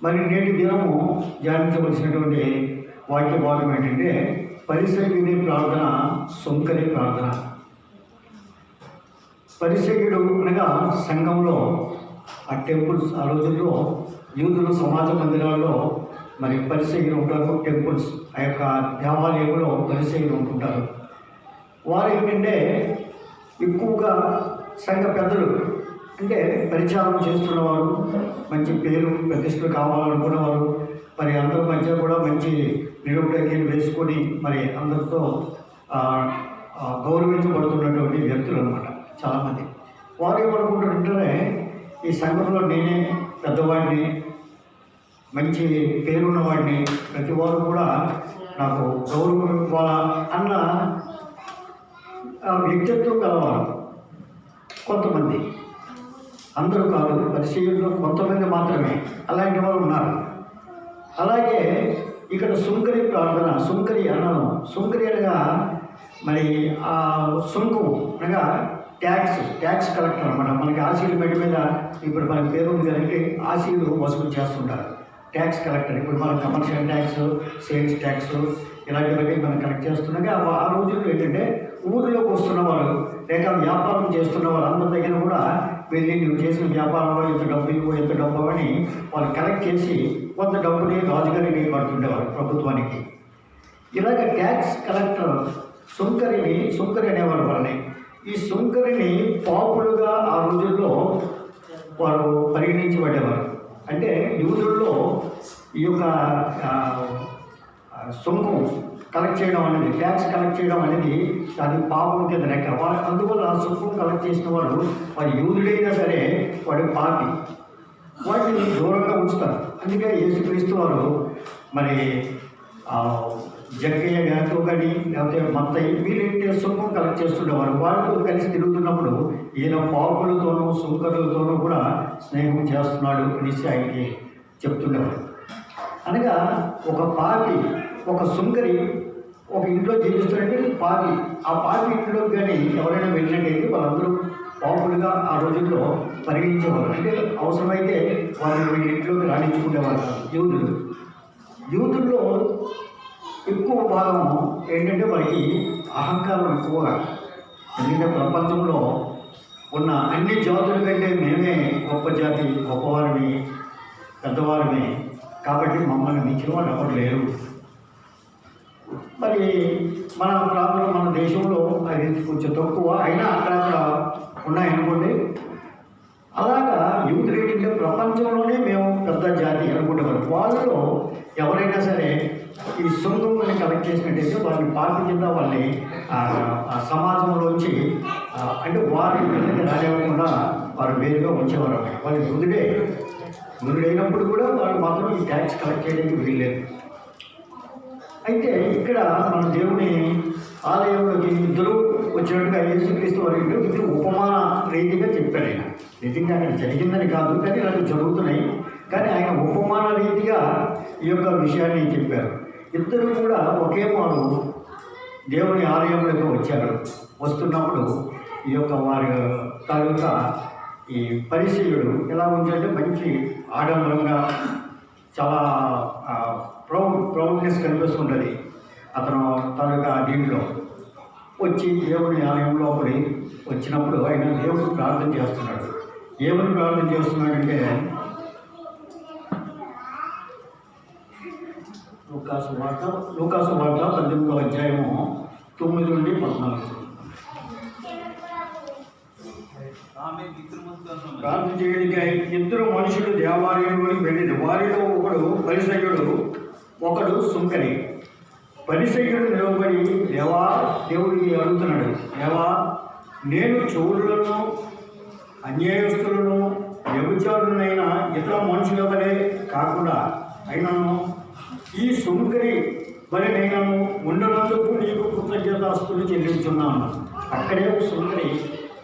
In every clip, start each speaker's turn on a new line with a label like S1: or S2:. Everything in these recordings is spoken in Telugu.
S1: మరి నేటి దినము ధ్యానించవలసినటువంటి వాక్య భాగం ఏంటంటే పరిసయ్యుని ప్రార్థన, సుంకరి ప్రార్థన. పరిసయ్యుడు అనగా సంఘంలో ఆ టెంపుల్స్, ఆ రోజుల్లో యూదులు సమాజ మందిరాల్లో మరి పరిసయ్యులు ఉంటారు. టెంపుల్స్, ఆ యొక్క దేవాలయంలో పరిసయ్యులు ఉంటుంటారు. వారు ఏంటంటే ఎక్కువగా సంఘ పెద్దలు, అంటే పరిచారం చేస్తున్నవారు, మంచి పేరు ప్రతిష్టలు కావాలనుకున్నవారు, మరి అందరి మధ్య కూడా మంచి నిరుపేదలు వేసుకొని మరి అందరితో గౌరవించబడుతున్నటువంటి వ్యక్తులు అనమాట చాలామంది. వారు ఏమనుకుంటారంటే ఈ సంఘంలో నేనే పెద్దవాడిని, మంచి పేరున్నవాడిని, ప్రతి వారు కూడా నాకు గౌరవం ఇవ్వాలా అన్న వ్యక్తిత్వం గలవారు కొంతమంది. అందరూ కాదు, పరిశీలనలో కొంతమంది మాత్రమే అలాంటి వారు ఉన్నారు. అలాగే ఇక్కడ సుంకరి ప్రార్థన, సుంకరి అన్నాను. సుంకరి అనగా మరి ఆ సుంకం అనగా ట్యాక్స్ కలెక్టర్ అనమాట. మనకి ఆశీలు మెడ మీద ఇప్పుడు మనకి పేరు ఉంది కనుక ఆశీలు వసూలు చేస్తుంటారు. Tax collector. ఇప్పుడు మనం కమర్షియల్ ట్యాక్స్, సేల్స్ ట్యాక్స్ ఇలాంటివన్నీ మనం కలెక్ట్ చేస్తున్నాక ఆ రోజుల్లో ఏంటంటే ఊరిలోకి వస్తున్న వాళ్ళు లేక వ్యాపారం చేస్తున్న వాళ్ళు అందరి దగ్గర కూడా వెళ్ళి నువ్వు చేసిన వ్యాపారంలో ఎంత డబ్బు ఇవ్వు, ఎంత డబ్బు అని వాళ్ళు కలెక్ట్ చేసి కొంత డబ్బుని రాజుగారికి కడుతుండేవారు ప్రభుత్వానికి. ఇలాగ ట్యాక్స్ కలెక్టర్ సుంకరి అనేవారు వాళ్ళని. ఈ సుంకరిని పాపులుగా ఆ రోజుల్లో వారు పరిగణించబడేవారు. అంటే యూదుల్లో ఈ యొక్క సుంకం కలెక్ట్ చేయడం అనేది, ట్యాక్స్ కలెక్ట్ చేయడం అనేది అది పాపం కింద లెక్క. అందువల్ల ఆ సుంకం కలెక్ట్ చేసిన వాడు యూదుడైనా సరే వాడి పాపి, వాటిని దూరంగా ఉంచుతారు. అందుకే యేసుక్రీస్తు వారు మరి జక్కయ్య గారితో కానీ లేకపోతే మత్తయ్య వీళ్ళంటే సుంకం కలెక్ట్ చేస్తుండేవారు. వాళ్ళతో కలిసి తిరుగుతున్నప్పుడు ఈయన పాపులతోనూ సుంకరులతోనూ కూడా స్నేహం చేస్తున్నాడు అనేసి ఆయనకి చెప్తుండేవారు. అనగా ఒక పాపి, ఒక సుంకరి ఒక ఇంట్లో జీవిస్తారంటే పాపి. ఆ పాపి ఇంట్లో కానీ ఎవరైనా వెళ్ళినట్టయితే వాళ్ళందరూ పాపులుగా ఆ రోజుల్లో పరిగణించేవారు. అంటే అవసరమైతే వాళ్ళు వీళ్ళ ఇంట్లోకి రాణించుకునేవారు యూదుల్లో ఎక్కువ భాగం ఏంటంటే వారికి అహంకారం ఎక్కువగా. ఎందుకంటే ప్రపంచంలో ఉన్న అన్ని జాతుల కంటే మేమే గొప్ప జాతి, గొప్పవారిని, పెద్దవారిని, కాబట్టి మమ్మల్ని మించిన వాళ్ళు ఎవరు లేరు. మరి మన ప్రాంతంలో, మన దేశంలో అది కొంచెం తక్కువ అయినా అక్కడక్కడ ఉన్నాయనుకోండి. అలాగా యూదులు ఏంటంటే ప్రపంచంలోనే మేము పెద్ద జాతి అనుకుంటారు. వాళ్ళలో ఎవరైనా సరే ఈ సుంకం కలెక్ట్ చేసినట్టయితే వాళ్ళని పార్టీ కింద వాళ్ళని సమాజంలోంచి అంటే వారి పిల్లలకి రానివ్వకుండా వారు వేరుగా ఉంచేవారు. వాళ్ళు యూదుడైనప్పుడు కూడా వాళ్ళు మాత్రం ఈ ట్యాక్స్ కలెక్ట్ చేయడానికి వీల్లేదు. అయితే ఇక్కడ మన దేవుని ఆలయంలోకి ఇద్దరు వచ్చినట్టుగా యేసుక్రీస్తు వారి ఇది ఉపమాన రీతిగా చెప్పాడు. ఆయన నిజంగా అక్కడ జరిగిందని కాదు, కానీ నాకు జరుగుతున్నాయి, కానీ ఆయన ఉపమాన రీతిగా ఈ యొక్క విషయాన్ని చెప్పారు. ఇద్దరు కూడా ఒకే మారు దేవుని ఆలయంలోకి వచ్చారు. వస్తున్నప్పుడు ఈ యొక్క వారి తాలూకా ఈ పరిసయ్యుడు ఎలా ఉందంటే మంచి ఆడంబరంగా చాలా ప్రౌడ్నెస్ కనిపిస్తుంటుంది. అతను తాలూకా దీంట్లో వచ్చి దేవుని ఆలయంలో వచ్చినప్పుడు ఆయన దేవుడు ప్రార్థన చేస్తున్నాడు. ఏమని ప్రార్థన చేస్తున్నాడంటే లూకాసు వార్త 18వ అధ్యాయము 9 నుండి 14. ప్రార్థన చేయడానికి ఇద్దరు మనుషులు దేవాలయంలోకి వెళ్ళింది. వారిలో ఒకడు పరిసయ్యుడు, ఒకడు సుంకరి. పరిసయ్యుడు నిలబడి దేవుడికి అడుగుతున్నాడు, దేవా, నేను చోరులను, అన్యాయస్తులను, వ్యభిచారులనైనా ఇతర మనుషుల వలె కాకుండా అయినను ఈ సుంకరి వలెనైనాను ఉండనందుకు నీకు కృతజ్ఞతాస్తులు చెల్లించున్నాను. అక్కడే సుంకరి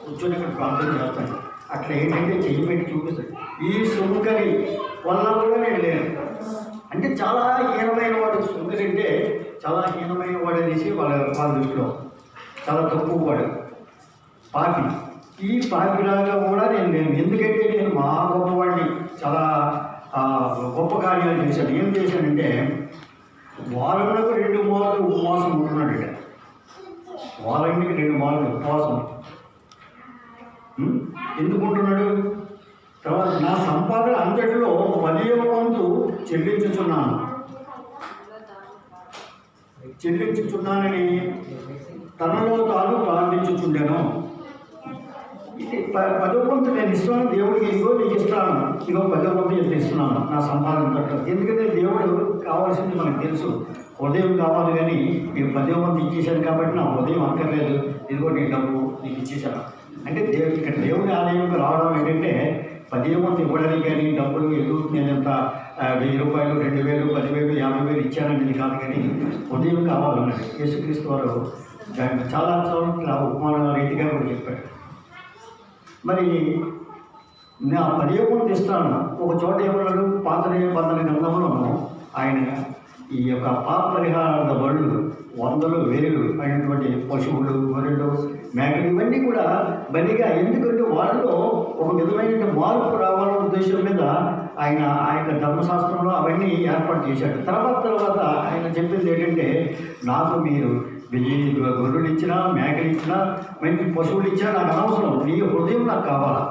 S1: కూర్చొని ఇక్కడ ప్రార్థన చేస్తాడు. అట్లా ఏంటంటే చెయ్యి పెట్టి చూపిస్తాడు. ఈ సుంకరి వల్ల కూడా నేను లేను అంటే చాలా హీనమైన వాడు. సుంకరి అంటే చాలా హీనమైన వాడు అనేసి వాళ్ళ దృష్టిలో చాలా తక్కువ వాడు, పాపి. ఈ పాపిలాగా కూడా నేను లేను. ఎందుకంటే నేను మా గొప్పవాడిని, చాలా గొప్ప కార్యాలు చేశాడు. ఏం చేశాడంటే వారంలో 2 మార్లు ఉపవాసం ఉంటున్నాడు. వారానికి 2 మార్లు ఉపవాసం ఎందుకు ఉంటున్నాడు? తర్వాత నా సంపాదన అంతటిలో 10వ వంతు చెల్లించుచున్నానని తనలో తాను ప్రార్థించుచుండెను. ఇది 10వ వంతు నేను ఇస్తున్నాను దేవుడికి, ఇదిగో నీకు ఇస్తాను, ఇదిగో 10వ వంతు ఎంత ఇస్తున్నాను నా సంపాదన తట్టు. ఎందుకంటే దేవుడు కావాల్సింది మనకు తెలుసు, ఉదయం కావాలి, కానీ నీకు 10వ వంతు ఇచ్చేసాను కాబట్టి నా ఉదయం అక్కర్లేదు, ఇదిగో నీ డబ్బు నీకు ఇచ్చేసాను అంటే ఇక్కడ దేవుడి ఆలయంకి రావడం ఏంటంటే 10వ వంతు ఇవ్వడానికి కానీ డబ్బులు ఎదురు నేనంత 1000 రూపాయలు 2000 10,000 50,000 ఇచ్చాననేది కాదు, కానీ ఉదయం కావాలన్నది యేసుక్రీస్తు వారు చాలా చోట్ల ఉపమాన రీతిగా కూడా చెప్పాడు. మరి నా 10వ వంతు ఇస్తాను. ఒక చోట ఏమన్నాడు? పాత నిబంధన గ్రంథంలో ఆయన ఈ యొక్క పాప పరిహారాల బళ్ళు 100,000 1000 అయినటువంటి పశువులు, గొర్రెలు, మేకలు ఇవన్నీ కూడా బలిగా, ఎందుకంటే వాళ్ళలో ఒక విధమైన మార్పు రావాలనే ఉద్దేశం మీద ఆయన ఆ యొక్క ధర్మశాస్త్రంలో అవన్నీ ఏర్పాటు చేశాడు. తర్వాత ఆయన చెప్పింది ఏంటంటే, నాకు మీరు 1000 గొర్రెలు ఇచ్చినా, మేకలు ఇచ్చినా, మంచి పశువులు ఇచ్చినా నాకు అనవసరం, నీ హృదయం నాకు కావాలా,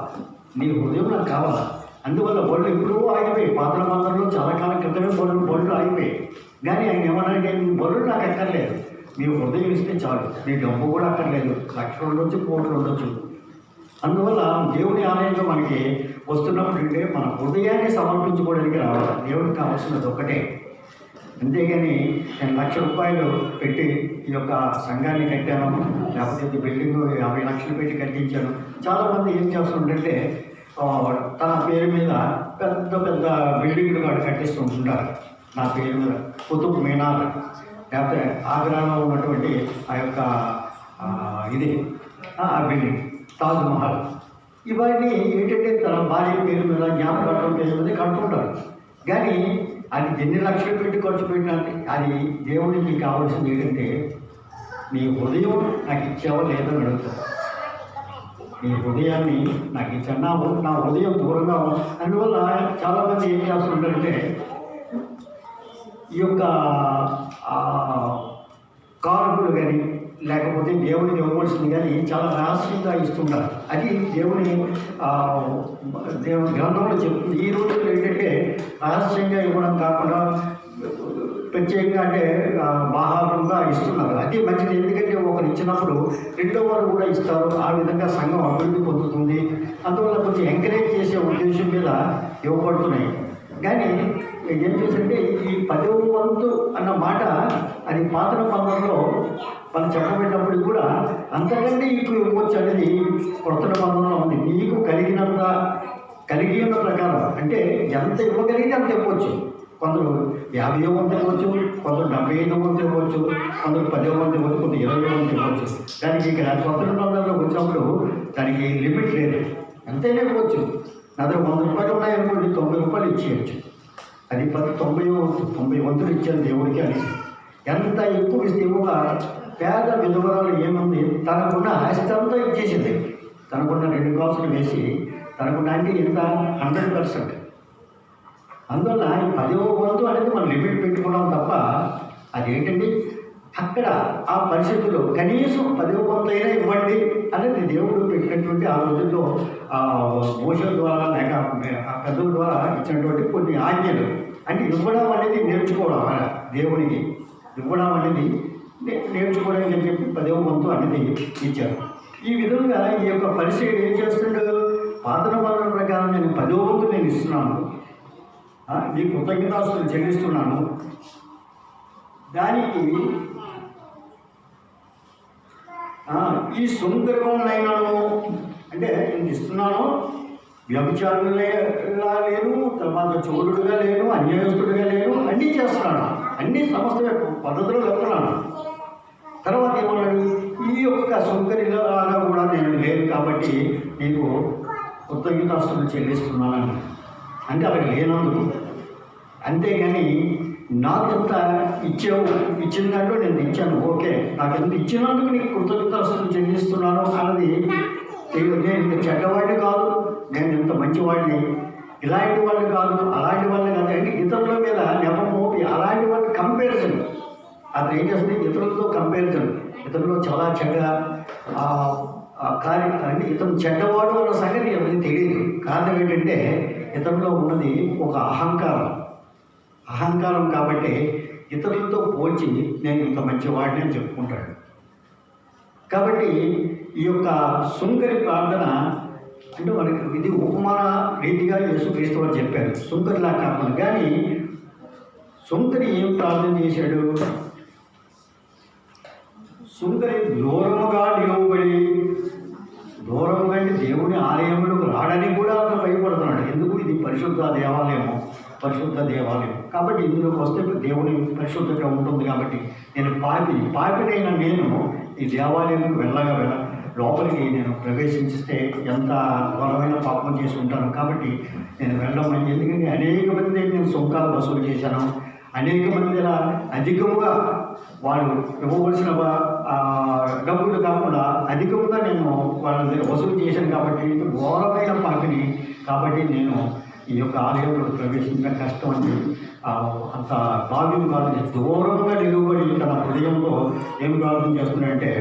S1: నీ హృదయం నాకు కావాలా. అందువల్ల బళ్ళు ఎప్పుడూ ఆగిపోయి, పాత మందరిలో చాలా కాలం క్రితమే బళ్ళు ఆగిపోయి, కానీ ఆయన ఏమన్నాడంటే, మీ బళ్ళు నాకు ఎక్కర్లేదు, మీ హృదయం ఇస్తే చాలు, మీ డబ్బు కూడా అక్కర్లేదు, లక్షలు ఉండొచ్చు, కోట్లు ఉండొచ్చు. అందువల్ల దేవుని ఆలయంలో మనకి వస్తున్నప్పుడు అంటే మన హృదయాన్ని సమర్పించుకోవడానికి రావాలి. దేవుడికి కావాల్సినది ఒకటే, అంతేగాని నేను 1,00,000 రూపాయలు పెట్టి ఈ యొక్క సంఘాన్ని కట్టాను, లేకపోతే బిల్డింగ్ 50 లక్షలు పెట్టి కట్టించాను. చాలామంది ఏం చేస్తుంటే తన పేరు మీద పెద్ద పెద్ద బిల్డింగ్లు కూడా కట్టిస్తూ ఉంటారు. నా పేరు మీద కుతుబ్ మీనార్, లేకపోతే ఆగ్రాలో ఉన్నటువంటి ఆ యొక్క ఆ బిల్డింగ్, తాజ్ మహల్, ఇవన్నీ ఏంటంటే తన భార్య పేరు మీద, జ్ఞాపకం పేరు మీద కట్టుకుంటారు. కానీ అది ఎన్ని లక్షలు పెట్టి ఖర్చు పెట్టినా అది దేవుడికి కావాల్సింది ఏంటంటే, నీ హృదయం నాకు ఇచ్చావో లేదో అడుగుతావు. నీ హృదయాన్ని నాకు ఇచ్చావు, నా హృదయం దూరంగా. అందువల్ల చాలామంది ఏం చేస్తుంటారంటే ఈ యొక్క కారకులు కానీ లేకపోతే దేవుడికి ఇవ్వవలసింది కానీ చాలా రహస్యంగా ఇస్తుంటారు. అది దేవుని గ్రంథంలో చెప్తుంది. ఈ రోజుల్లో ఏంటంటే రహస్యంగా ఇవ్వడం కాకుండా ప్రత్యేకంగా అంటే బాహారంగా ఇస్తున్నారు. అది మంచిది, ఎందుకంటే ఒకరు ఇచ్చినప్పుడు రెండో వారు కూడా ఇస్తారు. ఆ విధంగా సంఘం అభివృద్ధి పొందుతుంది. అందువల్ల కొంచెం ఎంకరేజ్ చేసే ఉద్దేశం మీద ఇవ్వబడుతున్నాయి. కానీ ఏం చేసింటే ఈ 10వ వంతు అన్న మాట అది పాత నిబంధనలో మనం చెప్పబడినప్పుడు కూడా అంతకంటే ఎక్కువ ఇవ్వచ్చు అనేది కొత్త నిబంధనలో ఉంది. నీకు కలిగి ఉన్న ప్రకారం అంటే ఎంత ఇవ్వగలిగితే అంత ఇవ్వచ్చు. కొందరు 50వ వంతు ఇవ్వచ్చు, కొందరు 75వ వంతు ఇవ్వచ్చు, కొందరు 10వ వంతు ఇవ్వచ్చు, కొందరు 20వ వంతు ఇవ్వచ్చు. దానికి ఇక్కడ కొత్త నిబంధనలో వచ్చినప్పుడు దానికి లిమిట్ లేదు, ఎంతైనా ఇవ్వచ్చు. నా దగ్గర 100 రూపాయలు ఉన్నాయనుకోండి, 90 రూపాయలు ఇచ్చేయచ్చు. అది 90 వంతులు ఇచ్చాను దేవుడికి అని. ఎంత ఎక్కువ ఇస్తే ఒక పేద విధవరాలు ఏముంది, తనకున్న ఆస్తి అంతా ఇచ్చేసింది. తనకున్న 2 కాసులు వేసి తనకున్న అంటే ఇంత 100%. అందువల్ల ఈ 10వ వంతు అనేది మనం లిమిట్ పెట్టుకోవడం తప్ప అదేంటండి అక్కడ ఆ పరిస్థితుల్లో కనీసం 10వ వంతు అయినా ఇవ్వండి అనేది దేవుడు పెట్టినటువంటి ఆ రోజుల్లో మోషే ద్వారా లేక ఆ పెద్దల ద్వారా ఇచ్చినటువంటి కొన్ని ఆజ్ఞలు. అంటే ఇవ్వడం అనేది నేర్చుకోవడం, దేవునికి ఇవ్వడం అనేది నేర్చుకోవడానికి అని చెప్పి 10వ వంతు అనేది ఇచ్చారు. ఈ విధంగా ఈ యొక్క పరిస్థితి ఏం చేస్తున్నాడు? పాత నిబంధన ప్రకారం నేను 10వ వంతు నేను ఇస్తున్నాను, నీ కృతజ్ఞతాస్తులు చెల్లిస్తున్నాను. దానికి ఈ సుందరమైనను అంటే నేను ఇస్తున్నాను, వ్యభిచారులా లేను, తర్వాత చోరుడుగా లేను, అన్యాయస్తుడిగా లేను, అన్నీ చేస్తున్నాను, అన్ని సమస్త పద్ధతులు వెళ్తున్నాను. తర్వాత ఏమన్నాడు? ఈ యొక్క సౌకర్యాలుగా కూడా నేను లేను కాబట్టి నీకు కృతజ్ఞతాస్తులు చెల్లిస్తున్నాను అంటే అక్కడ లేనందుకు. అంతేగాని నాకెంత ఇచ్చిన దాంట్లో నేను ఇచ్చాను, ఓకే, నాకెంత ఇచ్చినందుకు నీకు కృతజ్ఞతాస్తులు చెల్లిస్తున్నాను అన్నది నేను చెడ్డవాడిని కాదు, నేను ఎంత మంచివాడిని, ఇలాంటి వాళ్ళు కాదు, అలాంటి వాళ్ళు కాదు అంటే ఇతరుల మీద నెపం మోపి అలాంటి వాళ్ళు కంపారిజన్. అతను ఏం చేస్తుంది, ఇతరులతో కంపారిజన్. ఇతరులు చాలా చెడ్డ కార్యం అంటే ఇతను చెడ్డవాడు అన్న సంగతి ఎవరికి తెలియదు. కారణం ఏంటంటే ఇతరులో ఉన్నది ఒక అహంకారం కాబట్టి ఇతరులతో పోల్చి నేను ఇంత మంచివాడిని అని చెప్పుకుంటాడు. కాబట్టి ఈ యొక్క సుంకరి ప్రార్థన అంటే మనకి ఇది ఉపమాన రీతిగా యేసుక్రీస్తు వారు చెప్పారు, సుంకరిలా కాకుండా. కానీ సుంకరి ఏం ప్రార్థన చేశాడు, సుంకరి దూరముగా నిలవబడి, దూరముగా అంటే దేవుని ఆలయంలోకి రావడానికి కూడా అతను భయపడుతున్నాడు. ఎందుకు, ఇది పరిశుద్ధ దేవాలయం కాబట్టి ఇందులోకి వస్తే దేవుని పరిశుద్ధంగా ఉంటుంది. కాబట్టి నేను పాపినైనా నేను ఈ దేవాలయం లోపలికి నేను ప్రవేశించిస్తే ఎంత ఘోరమైన పాపం చేసి ఉంటాను. కాబట్టి నేను వెళ్ళమని, ఎందుకంటే అనేక మంది నేను సుంకాలు వసూలు చేశాను, అనేక మంది ఇలా అధికముగా వాళ్ళు ఇవ్వవలసిన డబ్బులు కాకుండా అధికంగా నేను వాళ్ళ దగ్గర వసూలు చేశాను. కాబట్టి ఘోరమైన పాపిని, కాబట్టి నేను ఈ యొక్క ఆలయంలో ప్రవేశించడం కష్టం అని అంత భావ్యం కాదు. దూరంగా నిలువబడి తన హృదయంలో ఏం ప్రార్థన చేస్తున్నాడంటే,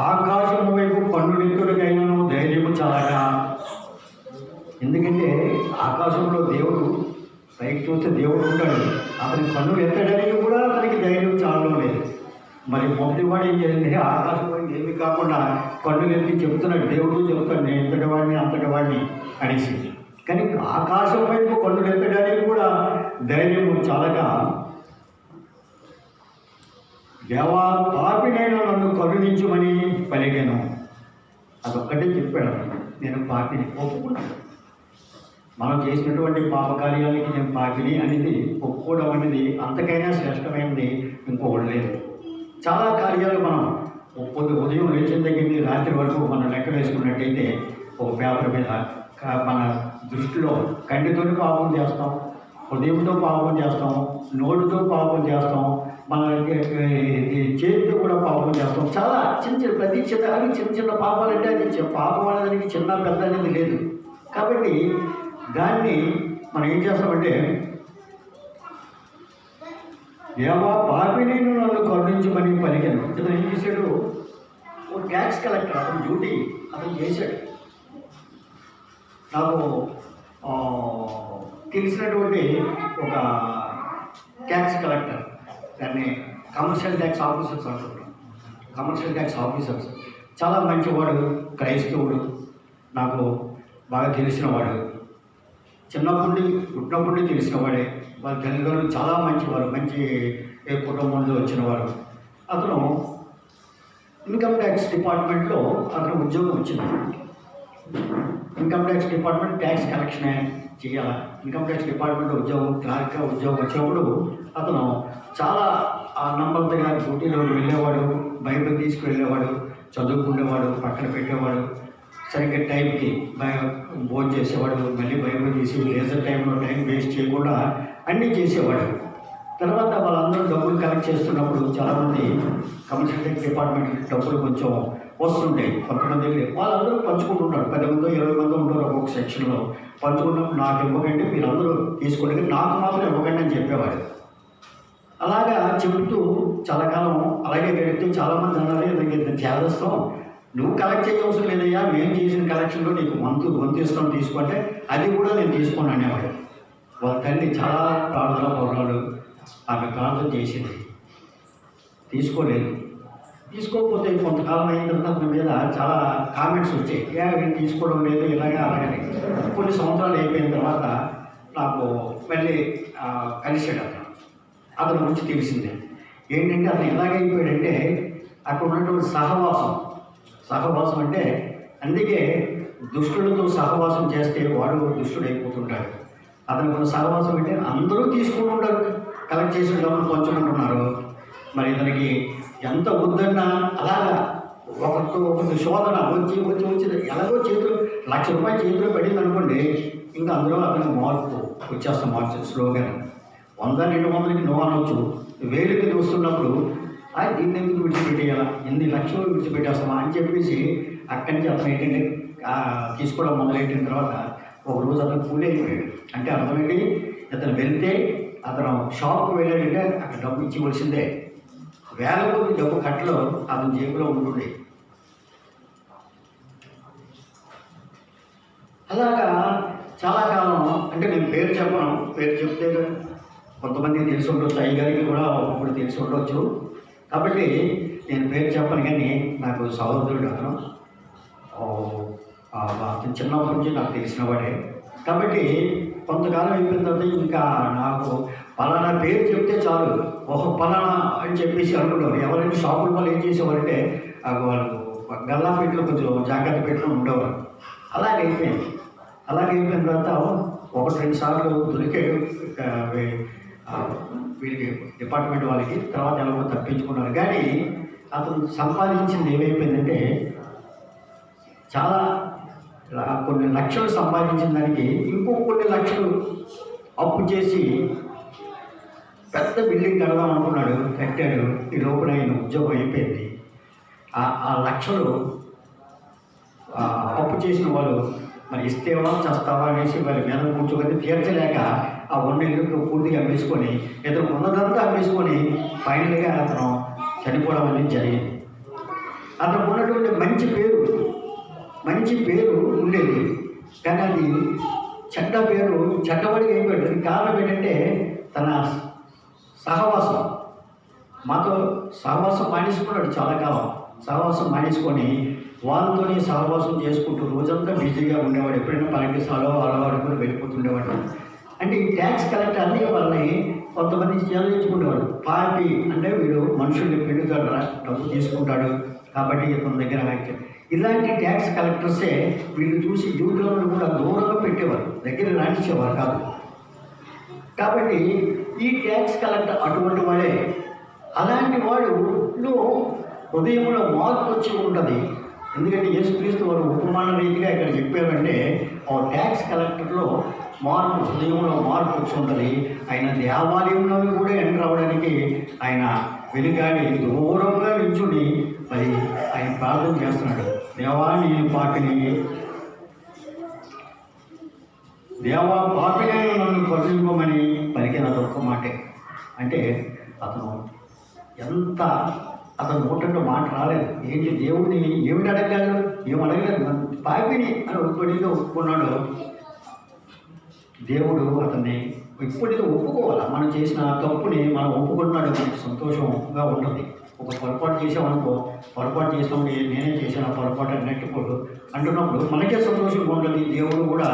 S1: ఆకాశం వైపు కన్నులెత్తుడికైనను ధైర్యము చాలక. ఎందుకంటే ఆకాశంలో దేవుడు, పైకి చూస్తే దేవుడు ఉంటాడు, అతని కన్నులు ఎత్తడానికి కూడా అతనికి ధైర్యం చాలడం లేదు. మరి మొదటివాడు ఏం చేసింది, ఆకాశం వైపు ఏమి కాకుండా కన్నులు ఎత్తి చెబుతున్నాడు, దేవుడు చెబుతాడు నేను ఇంతటి వాడిని అంతటి వాడిని అనేసి. కానీ ఆకాశం వైపు కన్నులు ఎత్తడానికి కూడా ధైర్యం చాలక, దేవా పాపినైనా నన్ను కరుణించమని పలికాను. అదొక్కటే చెప్పాడు, నేను పాపిని ఒప్పుకున్నాను. మనం చేసినటువంటి పాపకార్యాలకి నేను పాపిని అనేది ఒప్పుకోవడం అనేది అంతకైనా శ్రేష్టమైనది ఇంకొకటి లేదు. చాలా కార్యాలు మనం ఉదయం లేచిన దగ్గర రాత్రి వరకు మనం లెక్క వేసుకున్నట్టయితే ఒక పేపర్ మీద మన దృష్టిలో కంటితో పాపం చేస్తాం, హృదయంతో పాపం చేస్తాం, నోటితో పాపం చేస్తాం, మన చేతితో కూడా పాపం చేస్తాం. చాలా ప్రతి చిన్న పాపాలు అంటే అది పాపం అనేది చిన్న పెద్ద అనేది లేదు. కాబట్టి దాన్ని మనం ఏం చేస్తామంటే, దేవా పాపిని నన్ను కరుణించమని పలికాను. ఇతను ఏం చేశాడు, ఓ ట్యాక్స్ కలెక్టర్, అతను డ్యూటీ అతను చేశాడు. నాకు తెలిసినటువంటి ఒక ట్యాక్స్ కలెక్టర్, దాన్ని కమర్షియల్ ట్యాక్స్ ఆఫీసర్స్ అంటున్నాం. కమర్షియల్ ట్యాక్స్ ఆఫీసర్స్ చాలా మంచివాడు, క్రైస్తవుడు, నాకు బాగా తెలిసినవాడు, పుట్టినప్పటి తెలిసినవాడే. వాళ్ళ తల్లిదండ్రులు చాలా మంచివారు, మంచి కుటుంబంలో వచ్చినవారు. అతను ఇన్కమ్ ట్యాక్స్ డిపార్ట్మెంట్లో అతను ఉద్యోగం వచ్చింది. Income tax department tax collection చేయాలి. ఇన్కమ్ ట్యాక్స్ డిపార్ట్మెంట్లో క్లార్క్గా ఉద్యోగం వచ్చినప్పుడు అతను చాలా నమ్మకంగా డ్యూటీలోకి వెళ్ళేవాడు, బైబిల్ తీసుకువెళ్ళేవాడు, చదువుకునేవాడు, పక్కన పెట్టేవాడు, సరిగ్గా టైంకి భోజనం చేసేవాడు, మళ్ళీ బైబిల్ తీసి లేజర్ టైంలో టైం వేస్ట్ చేయకుండా అన్నీ చేసేవాడు. తర్వాత వాళ్ళందరూ డబ్బులు కలెక్ట్ చేస్తున్నప్పుడు చాలామంది కమర్షియల్ ట్యాక్స్ డిపార్ట్మెంట్ డబ్బులు కొంచెం వస్తుంటాయి. కొంతమంది వాళ్ళందరూ పంచుకుంటుంటారు, 10 మంది 20 మంది ఉంటారు ఒక్కొక్క సెక్షన్లో. పంచుకున్నప్పుడు నాకు ఇవ్వకండి, మీరు అందరూ తీసుకోండి, నాకు మాత్రం ఇవ్వకండి అని చెప్పేవాడు. అలాగా చెబుతూ చాలా కాలం అలాగే గడిపితే చాలామంది అన్నారు, ఇంత చేదస్తాం, నువ్వు కలెక్ట్ చేయవలసిన లేదయ్యా, మేము చేసిన కలెక్షన్లో నీకు వంతు ఇస్తాం తీసుకుంటే అది కూడా నేను తీసుకోను అనేవాడు. వాళ్ళ తల్లి చాలా ప్రార్థన పౌరాలు ఆమె ప్రార్థన చేసింది, తీసుకోలేదు. తీసుకోకపోతే కొంతకాలం అయిన తర్వాత అతని మీద చాలా కామెంట్స్ వచ్చాయి, వీళ్ళు తీసుకోవడం లేదు ఇలాగే అలాగని. కొన్ని సంవత్సరాలు అయిపోయిన తర్వాత నాకు మళ్ళీ కలిసాడు అతను గురించి తెలిసిందే. ఏంటంటే అతను ఎలాగైపోయాడంటే, అక్కడ ఉన్నటువంటి సహవాసం అంటే అందుకే దుష్టులతో సహవాసం చేస్తే వాడు దుష్టుడు అయిపోతుంటాడు. అతను కొన్ని సహవాసం అంటే అందరూ తీసుకుంటుంటారు, కలెక్ట్ చేసిన డబ్బులు పంచుకుంటున్నారు. మరి ఇతనికి ఎంత వద్దన్నా అలాగా ఒకరితో శోధన వచ్చి ఎలాగో చేతులు ₹1,00,000 చేతిలో పడింది అనుకోండి, ఇంకా అందులో అతనికి మార్పు వచ్చేస్తాం. స్లోగా 100-200కి నో అనవచ్చు. 1000కి వస్తున్నప్పుడు దీన్ని ఎందుకు విడిచిపెట్టేయాలా, ఎన్ని లక్షలు విడిచిపెట్టేస్తామా అని చెప్పేసి అక్కడి నుంచి అతను ఏంటంటే తీసుకోవడం మొదలెట్టిన తర్వాత ఒక రోజు అతను కూలి అయిపోయాడు. అంటే అర్థమేంటి, అతను వెళ్తే అతను షాప్కి వెళ్ళాడంటే అక్కడ డబ్బు ఇచ్చివలసిందే. వేల కొద్ది డబ్బు కట్టలో అతని జేబులో ఉంటుండే. అలాగా చాలా కాలం, అంటే నేను పేరు చెప్పను, పేరు చెప్తే కొంతమందికి తెలిసి ఉండొచ్చు, అయ్యగారికి కూడా ఒకప్పుడు తెలిసి ఉండొచ్చు. కాబట్టి నేను పేరు చెప్పను, కానీ నాకు సహోదరుడు అతను. అతను చిన్నప్పటి నుంచి నాకు తెలిసిన వాడే. కాబట్టి కొంతకాలం అయిపోయిన తర్వాత ఇంకా నాకు పలానా పేరు చెప్తే చాలు, పలానా అని చెప్పేసి అనుకునేవారు. ఎవరైనా షాపుల వాళ్ళు ఏం చేసేవారంటే వాళ్ళు గల్లా పెట్టులో కొంచెం జాగ్రత్త పెట్టుకుని ఉండేవారు. అలాగైపోయిన తర్వాత ఒకటి రెండు సార్లు దొరికాడు వీళ్ళకి, డిపార్ట్మెంట్ వాళ్ళకి. తర్వాత ఎలాగో తప్పించుకున్నారు. కానీ అతను సంపాదించింది ఏమైపోయిందంటే, చాలా కొన్ని లక్షలు సంపాదించిన దానికి ఇంకో కొన్ని లక్షలు అప్పు చేసి పెద్ద బిల్డింగ్ కడదాం అనుకున్నాడు, కట్టాడు. ఈ లోపల ఆయన ఉద్యోగం అయిపోయింది. ఆ లక్షలు అప్పు చేసిన వాళ్ళు మరి ఇస్తేవా చేస్తావా అనేసి వాళ్ళ మీద కూర్చోకొని తీర్చలేక ఆ 1 ఇల్లు పూర్తిగా అమ్మేసుకొని, ఏదో ఉన్నదంతా అమ్మేసుకొని ఫైనల్గా అతను చనిపోవడం అనేది జరిగింది. అతను ఉన్నటువంటి మంచి పేరు ఉండేది, కానీ అది చెడ్డబడిగా అయిపోయాడు. కారణం ఏంటంటే తన సహవాసం, మాతో సహవాసం మానేసుకున్నాడు. చాలా కాలం సహవాసం మానేసుకొని వాళ్ళతోనే సహవాసం చేసుకుంటూ రోజంతా బిజీగా ఉండేవాడు. ఎప్పుడైనా పలకరిస్తాలో అలా కూడా వెళ్ళిపోతుండేవాడు. అంటే ఈ ట్యాక్స్ కలెక్టర్ అన్ని వాళ్ళని కొంతమంది చేయించుకునేవాడు. పాపి అంటే వీడు మనుషుల్ని పెట్టుతాడు, డబ్బు తీసుకుంటాడు, కాబట్టి ఇతని దగ్గర ఇలాంటి ట్యాక్స్ కలెక్టర్సే వీళ్ళు చూసి యూట్యూబ్లో కూడా దూరంగా పెట్టేవారు, దగ్గర రాణించేవారు కాదు. కాబట్టి ఈ ట్యాక్స్ కలెక్టర్ అటువంటి వాడే. అలాంటి వాడులో హృదయంలో మార్పు వచ్చి ఉంటుంది. ఎందుకంటే యేసుక్రీస్తు వారు ఉపమాన రీతిగా ఇక్కడ చెప్పారంటే, ఆ ట్యాక్స్ కలెక్టర్లో మార్పు, హృదయంలో మార్పు వచ్చి ఉంటుంది. ఆయన దేవాలయంలో కూడా ఎంటర్ అవ్వడానికి ఆయన వెనుకాడి దూరంగా నిల్చుని మరి ఆయన ప్రార్థన చేస్తున్నాడు. దేవా పాపిని నన్ను కరుణింపమని పలికిన ఒక్క మాటే. అంటే అతను నోటంలో మాట రాలేదు. ఏంటి దేవుడిని ఏమిటి అడగలేదు, ఏమడగలేదు, పాపిని అని ఒప్పుడిగా ఒప్పుకున్నాడు. దేవుడు అతన్ని ఇప్పటికీ ఒప్పుకోవాలి. మనం చేసిన తప్పుని మనం ఒప్పుకున్నాడు, మనకు సంతోషంగా ఉంటుంది. ఒక పొరపాటు చేసామనుకో, పొరపాటు చేసినప్పుడు నేనే చేసిన పొరపాటు అన్నట్టు అంటున్నప్పుడు మనకే సంతోషంగా ఉంటుంది. దేవుడు కూడా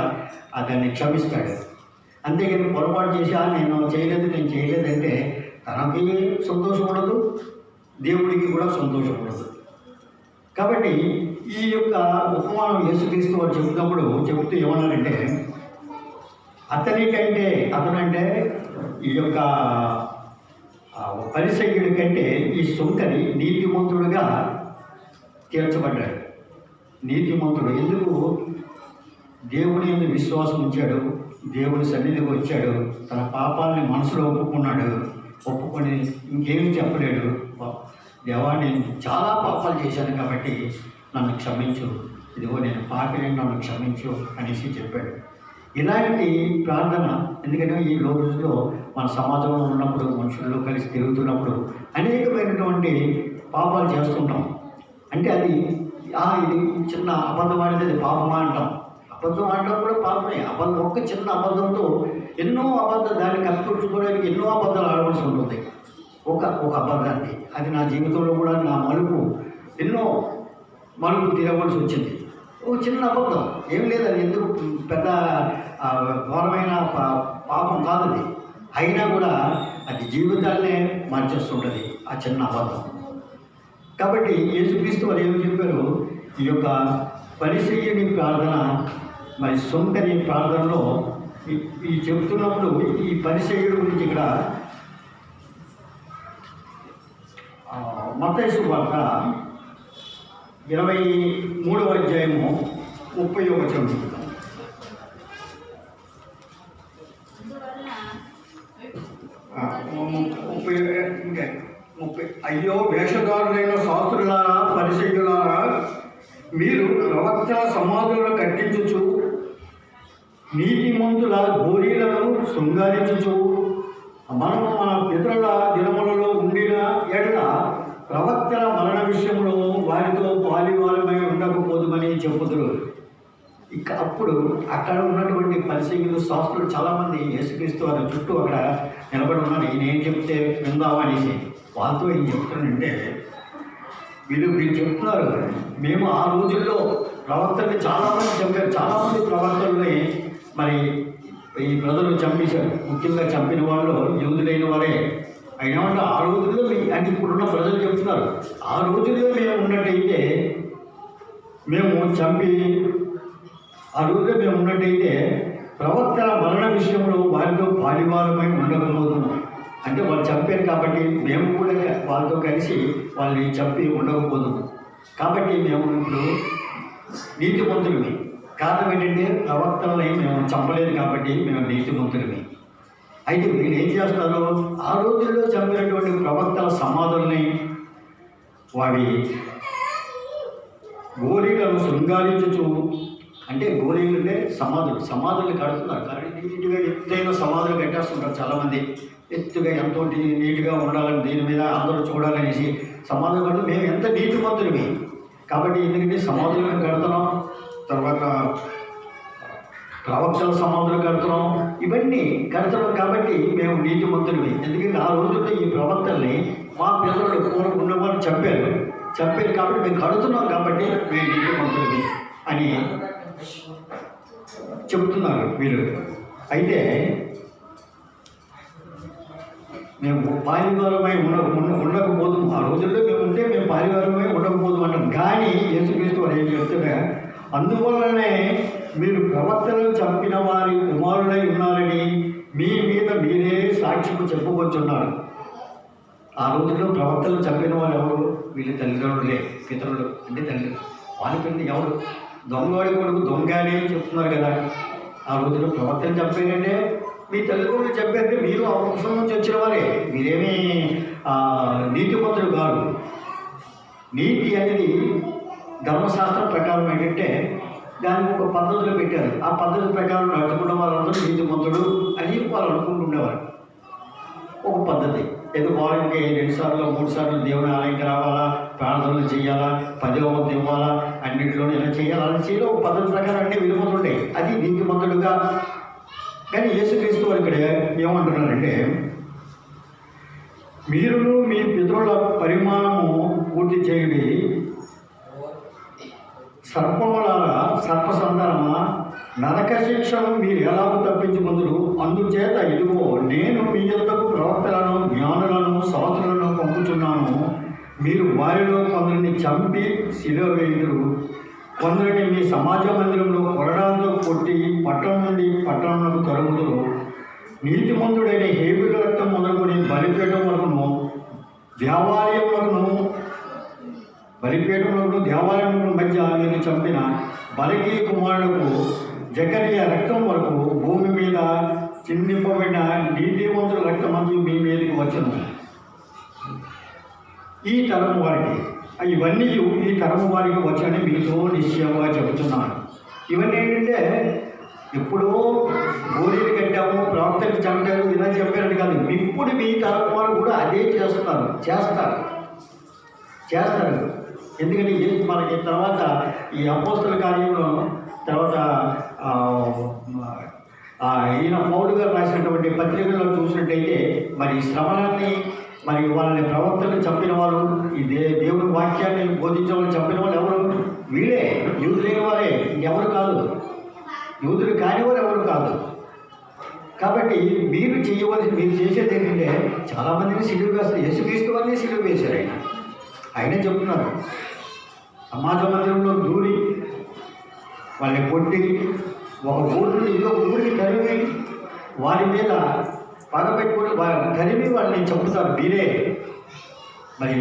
S1: దాన్ని క్షమిస్తాడు. అంతేగాని పొరపాటు చేసా నేను చేయలేదంటే తనకి సంతోషం ఉండదు, దేవుడికి కూడా సంతోషం ఉండదు. కాబట్టి ఈ యొక్క ఉపమానం యేసుక్రీస్తు వారు చెబుతూ ఏమన్నారంటే, అతనంటే ఈ యొక్క పరిసయ్యుడి కంటే ఈ సుంకరి నీతిమంతుడుగా తీర్చబడ్డాడు. నీతిమంతుడు ఎందుకు? దేవుని యందు విశ్వాసం ఉంచాడు, దేవుని సన్నిధికి వచ్చాడు, తన పాపాలని మనసులో ఒప్పుకొని ఇంకేమి చెప్పలేడు. దేవా, నేను చాలా పాపాలు చేశాను కాబట్టి నన్ను క్షమించు, ఇదిగో నేను పాపిని, నన్ను క్షమించు అనేసి చెప్పాడు. ఇలాంటి ప్రార్థన, ఎందుకంటే ఈ రోజుల్లో మన సమాజంలో ఉన్నప్పుడు, మనుషుల్లో కలిసి తిరుగుతున్నప్పుడు అనేకమైనటువంటి పాపాలు చేస్తుంటాం. అంటే ఇది చిన్న అబద్ధం ఆడితే అది పాపమా అంటాం. అబద్ధం ఆడడం కూడా పాపమే. ఒక్క చిన్న అబద్ధంతో ఎన్నో దాన్ని కప్పిపుచ్చుకోవడానికి ఎన్నో అబద్ధాలు ఆడవలసి ఉంటుంది. ఒక అబద్ధాన్ని, అది నా జీవితంలో కూడా నా ఎన్నో మలుపు తిరగవలసి వచ్చింది. ఒక చిన్న అబద్ధం ఏం లేదు, అది ఎందుకు పెద్ద ఘోరమైన పాపం కాదు అది. అయినా కూడా అది జీవితాన్నే మార్చేస్తుంటుంది ఆ చిన్న అబద్ధం. కాబట్టి యేసుక్రీస్తు వారు ఏమి చెప్పారు, ఈ యొక్క పరిసయ్యుని ప్రార్థన మరి సుంకరి ప్రార్థనలో ఈ చెబుతున్నప్పుడు ఈ పరిసయ్యుడి గురించి ఇక్కడ మత్తయి సువార్త 23వ అధ్యాయము 30వ వచనం చూద్దాం. అయ్యో వేషధారులైన శాస్త్రులారా, పరిసయ్యులారా, మీరు ప్రవక్తల సమాధులను కట్టించుచు నీతిమంతుల గోరీలను శృంగారించుచు మనము మన పితరుల దినములలో ఉండిన ఎడల ప్రవక్తల మరణ విషయంలో వారితో పాలివారమై ఉండకపోదుమని చెప్పుదురు. ఇక అప్పుడు అక్కడ ఉన్నటువంటి పరిశీలు శాస్త్రులు చాలామంది యేసుక్రీస్తు వారి చుట్టూ అక్కడ నిలబడి ఉన్నారు. ఈయన ఏం చెప్తే విందామనేసి వాళ్ళతో ఏం చెప్తున్నారంటే, వీళ్ళు చెప్తున్నారు, మేము ఆ రోజుల్లో ప్రవక్తల్ని చాలామంది చంపారు, చాలామంది ప్రవక్తల్ని మరి ఈ ప్రజలు చంపేశారు. ముఖ్యంగా చంపిన వాళ్ళు యూదులైన వారే. అయినా ఆ రోజుల్లో అంటే ఇప్పుడున్న ప్రజలు చెప్తున్నారు, ఆ రోజుల్లో మేము ఉన్నట్టయితే ప్రవక్తల మరణ విషయంలో వారితో పాలివారమై ఉండకపోతున్నాం. అంటే వాళ్ళు చంపారు కాబట్టి మేము కూడా వాళ్ళతో కలిసి వాళ్ళని చంపి ఉండకపోతున్నాం. కాబట్టి మేము ఇప్పుడు నీతిమంతులమే. కారణం ఏంటంటే ప్రవక్తలని మేము చంపలేదు కాబట్టి మేము నీతిమంతులమే. అయితే వీళ్ళు ఏం చేస్తారు, ఆ రోజుల్లో చంపినటువంటి ప్రవక్తల సమాధుల్ని వాడి గోరీలను శృంగారించుచు, అంటే గోరీలు అంటే సమాధులు కడుతున్నారు. కాబట్టి నీట్గా ఎత్తైన సమాధులు కట్టేస్తుంటారు చాలామంది. ఎత్తుగా ఎంతో నీట్గా ఉండాలని, దీని మీద అందరూ చూడాలనేసి సమాధులు కడుతూ మేము ఎంత నీతిమంతులమే. కాబట్టి ఎందుకంటే సమాధులు మేము కడుతున్నాం, తర్వాత ప్రవక్తల సమాధులు కడుతున్నాం, ఇవన్నీ కడుతున్నాం కాబట్టి మేము నీతిమంతులమే. ఎందుకంటే ఆ రోజుల్లో ఈ ప్రవక్తల్ని మా పిల్లలు పూర్వం ఉన్నవాళ్ళు చెప్పారు కాబట్టి మేము కడుతున్నాం కాబట్టి మేము నీతిమంతులమే అని చెప్తున్నారు వీళ్ళు. అయితే మేము పారివారమై ఉండకపోదు, ఆ రోజుల్లో మేము ఉంటే మేము పారివారమై ఉండకపోదు అంటాం. కానీ యేసుక్రీస్తు వారు ఏం చెప్తున్నా, అందువల్లనే మీరు ప్రవక్తలను చంపిన వారి కుమారులై ఉన్నారని మీ మీద మీరే సాక్ష్యము చెప్పుకొచ్చున్నారు. ఆ రోజుల్లో ప్రవక్తలను చంపిన వాళ్ళు ఎవరు? వీళ్ళు తల్లిదండ్రులే, పితరులు అంటే తల్లి. వాళ్ళ పిల్లలు ఎవరు? దొంగవాడి కొడుకు దొంగ అని చెప్తున్నారు కదా. ఆ రోజుల్లో ప్రవక్తలు చంపారంటే మీ తల్లిదండ్రులు చెప్పారంటే మీరు ఆ వంశం నుంచి వచ్చిన వారే, మీరేమీ నీతిమంతులు కాదు. నీతి అనేది ధర్మశాస్త్రం ప్రకారం ఏంటంటే దానికి ఒక పద్ధతిలో పెట్టారు. ఆ పద్ధతి ప్రకారం నడుచుకున్న వాళ్ళందరూ నీతిమంతుడు అని వాళ్ళు అనుకుంటుండేవారు. ఒక పద్ధతి. ఏదో వారానికి 2 సార్లు 3 సార్లు దేవుని ఆలయంకి రావాలా, ప్రార్థనలు చేయాలా, 10వ వంతు ఇవ్వాలా, అన్నింటిలోనే ఇలా చేయాలా, అలా చేయాలి. ఒక పద్ధతి ప్రకారం అన్నీ విలువలుంటాయి. అది నీతిమంతుడుగా. కానీ యేసుక్రీస్తు వారు ఇక్కడ ఏమంటున్నారంటే, మీరును మీ పితరుల పరిమాణము పూర్తి చేయండి. సర్ప సంతానమా, నరక శిక్షను మీరు ఎలాగో తప్పించుకుందరు. అందుచేత ఇదిగో నేను మీ యొద్దకు ప్రవక్తలను, జ్ఞానులను, శాస్త్రులను పంపుచున్నాను. మీరు వారిలో కొందరిని చంపి శిలువ వేయుదురు, కొందరిని మీ సమాజ మందిరంలో కొరడాలతో కొట్టి పట్టణం నుండి పట్టణంలోకి తరుగుదురు. నీతిమంతుడైన హేబెలు రక్తం మొదలుకొని బలిపీఠం వరకును దేవాలయములకు మధ్య మీరు చంపిన బలికి కుమారులకు జకరియా రక్తం వరకు భూమి మీద చిందింపబడిన నీతిమంతుల రక్తమందు మీ మీదకి వచ్చును. ఈ తరము వారికి ఇవన్నీ ఈ తరము వారికి వచ్చని మీతో నిశ్చయంగా చెబుతున్నాను. ఇవన్నీ ఏంటంటే ఎప్పుడో గోరీలు కట్టాము, ప్రవక్తలు చంపారు, ఇలా చెప్పారని కాదు. ఇప్పుడు మీ తరము వారు కూడా అదే చేస్తారు. ఎందుకంటే మనకి తర్వాత ఈ అపోస్తల కార్యంలో తర్వాత ఈయన పౌలు గారు రాసినటువంటి పత్రికల్లో చూసినట్టయితే మరి శ్రమణాన్ని మరి వాళ్ళని ప్రవక్తలు చంపిన వాళ్ళు, ఈ దేవుని వాక్యాన్ని బోధించే వాళ్ళు చంపిన వాళ్ళు ఎవరు? వీళ్ళే, యూదులైన వారే, ఇంకెవరు కాదు. యూదులు కాని వారు ఎవరు కాదు. కాబట్టి మీరు చేసేది ఏంటంటే చాలామందిని సిలువ వేస్తారు. యేసుక్రీస్తు వారిని సిలువ వేశారు. ఆయనే చెప్తున్నారు, సమాజ మందిరంలో దూరి వాళ్ళని కొట్టి ఒక ఊరిని ఇంకొక ఊరికి తరిమి వారి మీద పగబెట్టుకుని తరిమి వాళ్ళని చంపుతారు. మీరే మరి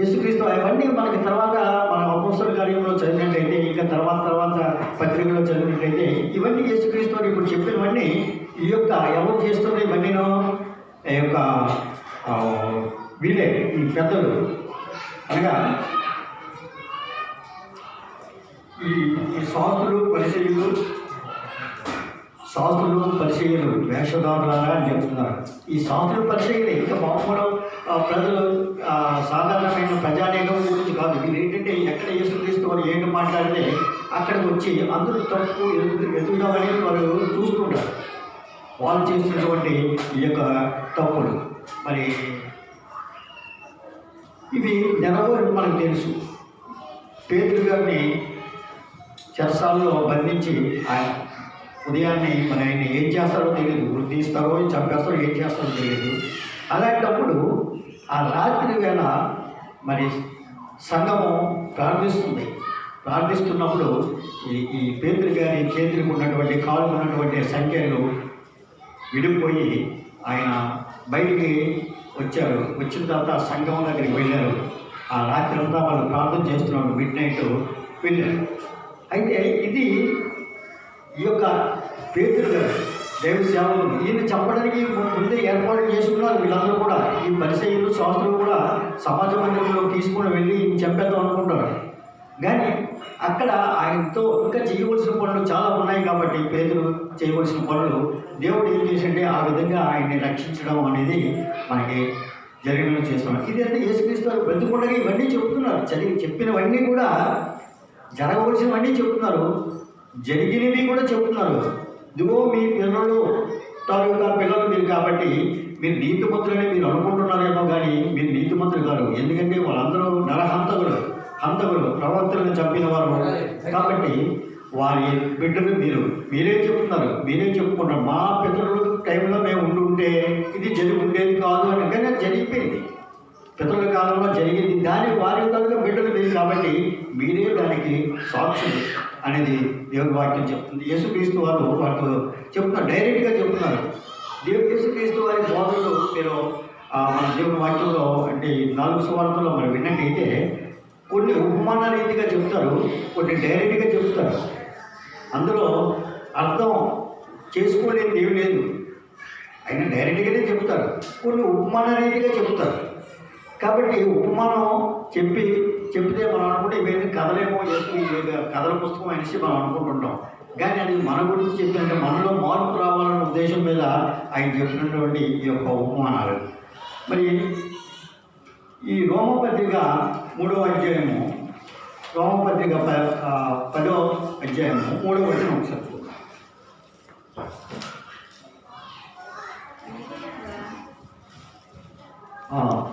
S1: యేసుక్రీస్తు అవన్నీ మనకి తర్వాత మన అపోస్తల కార్యంలో చదివినట్టయితే, ఇంకా తర్వాత పత్రికలో చదివినట్టయితే ఇవన్నీ యేసుక్రీస్తు ఇప్పుడు చెప్పినవన్నీ ఈ యొక్క ఎవరు చేస్తున్న ఇవన్నీనో ఈ యొక్క వీళ్ళే, ఈ పెద్దలు అనగా ఈ శాస్త్రులు, పరిచయులు శాస్త్రులు పరిచయులు వేషధారులారా అని చెప్తున్నారు. ఈ శాస్త్రులు పరిచయులు ఇంకా మామూలు ప్రజలు సాధారణమైన ప్రజానీకం గురించి కాదు. వీళ్ళు ఏంటంటే ఎక్కడ యేసుక్రీస్తు వారు ఏంటి మాట్లాడితే అక్కడికి వచ్చి అందరూ తప్పు ఎదుగుదామనేది వాళ్ళు చూస్తుంటారు. వాళ్ళు చేస్తున్నటువంటి ఈ యొక్క తప్పులు మరి ఇవి నెరవేరు మనకు తెలుసు. పేతురు గారిని చెరసాలలో బంధించి ఆయన ఉదయాన్నే మరి ఆయన ఏం చేస్తారో తెలియదు, వృద్ధి తీస్తారో చంపేస్తారో ఏం చేస్తారో తెలియదు. అలాంటప్పుడు ఆ రాత్రి వేళ మరి సంఘము ప్రార్థిస్తున్నప్పుడు ఈ పేతురు గారి చేతులకు ఉన్నటువంటి కాళ్ళకు ఉన్నటువంటి సంఖ్యలు విడిపోయి ఆయన బయటికి వచ్చారు. వచ్చిన తర్వాత సంఘం దగ్గరికి వెళ్ళారు. ఆ రాత్రి అంతా వాళ్ళు ప్రార్థన చేస్తున్నారు, మిడ్ నైట్ వెళ్ళారు. అయితే ఇది ఈ యొక్క పేతురు గారు దైవ సేవకులు ఈయన చంపడానికి ముందే ఏర్పాటు చేసుకున్నారు. వీళ్ళందరూ కూడా ఈ పరిచయులు శాస్త్రులు కూడా సమాజ మందిరంలో తీసుకుని వెళ్ళి ఈయన చంపేద్దాం అనుకుంటారు. కానీ అక్కడ ఆయనతో ఇంకా చేయవలసిన పనులు చాలా ఉన్నాయి కాబట్టి పేతురు చేయవలసిన పనులు దేవుడు ఏం చేసిండే ఆ విధంగా ఆయన్ని రక్షించడం అనేది మనకి జరిగిన చేస్తున్నాం. ఇదంతా యేసుక్రీస్తు వారు బ్రతికుండగా ఇవన్నీ చెప్తున్నారు. చెప్పినవన్నీ కూడా జరగవలసినవన్నీ చెప్తున్నారు, జరిగినవి కూడా చెప్తున్నారు. ఇదిగో మీ పిల్లలు తాలూకా పిల్లలు మీరు కాబట్టి మీరు నీతిమంతులని మీరు అనుకుంటున్నారేమో కానీ మీరు నీతిమంతులు కాదు. ఎందుకంటే వాళ్ళందరూ నరహంతకులు, ప్రవర్తనను చంపిన వారు కాబట్టి వారి బిడ్డలు మీరే చెప్పుకుంటారు. మా పితరుల టైంలో మేము ఉంటే ఇది జరిగి ఉండేది కాదు అని. కానీ అది జరిగిపోయింది, పితరుల కాలంలో జరిగింది. వారి తాలూకా బిడ్డలు మీరు కాబట్టి మీరే దానికి సాక్షులు అనేది దేవుని వాక్యం చెప్తుంది. యేసుక్రీస్తు వారు వారితో చెప్తున్నారు, డైరెక్ట్గా చెప్తున్నారు. యేసుక్రీస్తు వారి బోధనలు మీరు మన దేవుని వాక్యంలో అంటే 4 సువార్తల్లో మనం విన్నట్టయితే కొన్ని ఉపమాన రీతిగా చెప్తారు, కొన్ని డైరెక్ట్గా చెప్తారు. అందులో అర్థం చేసుకోలేనిది ఏమి లేదు, ఆయన డైరెక్ట్గానే చెప్తారు. కొన్ని ఉపమాన రీతిగా చెప్తారు. కాబట్టి ఉపమానం చెప్తే మనం అనుకుంటే ఇవన్నీ కథలేమో కథల పుస్తకం అనేసి మనం అనుకుంటుంటాం. కానీ అది మన గురించి చెప్పినట్టే మనలో మార్పు రావాలన్న ఉద్దేశం మీద ఆయన చెప్పినటువంటి ఈ యొక్క ఉపమానాలు. మరి ఈ రోమపత్రిక 3వ అధ్యాయము, రోమపత్రిక 10వ అధ్యాయము 3వ వచనం ఒకసారి చూద్దాం.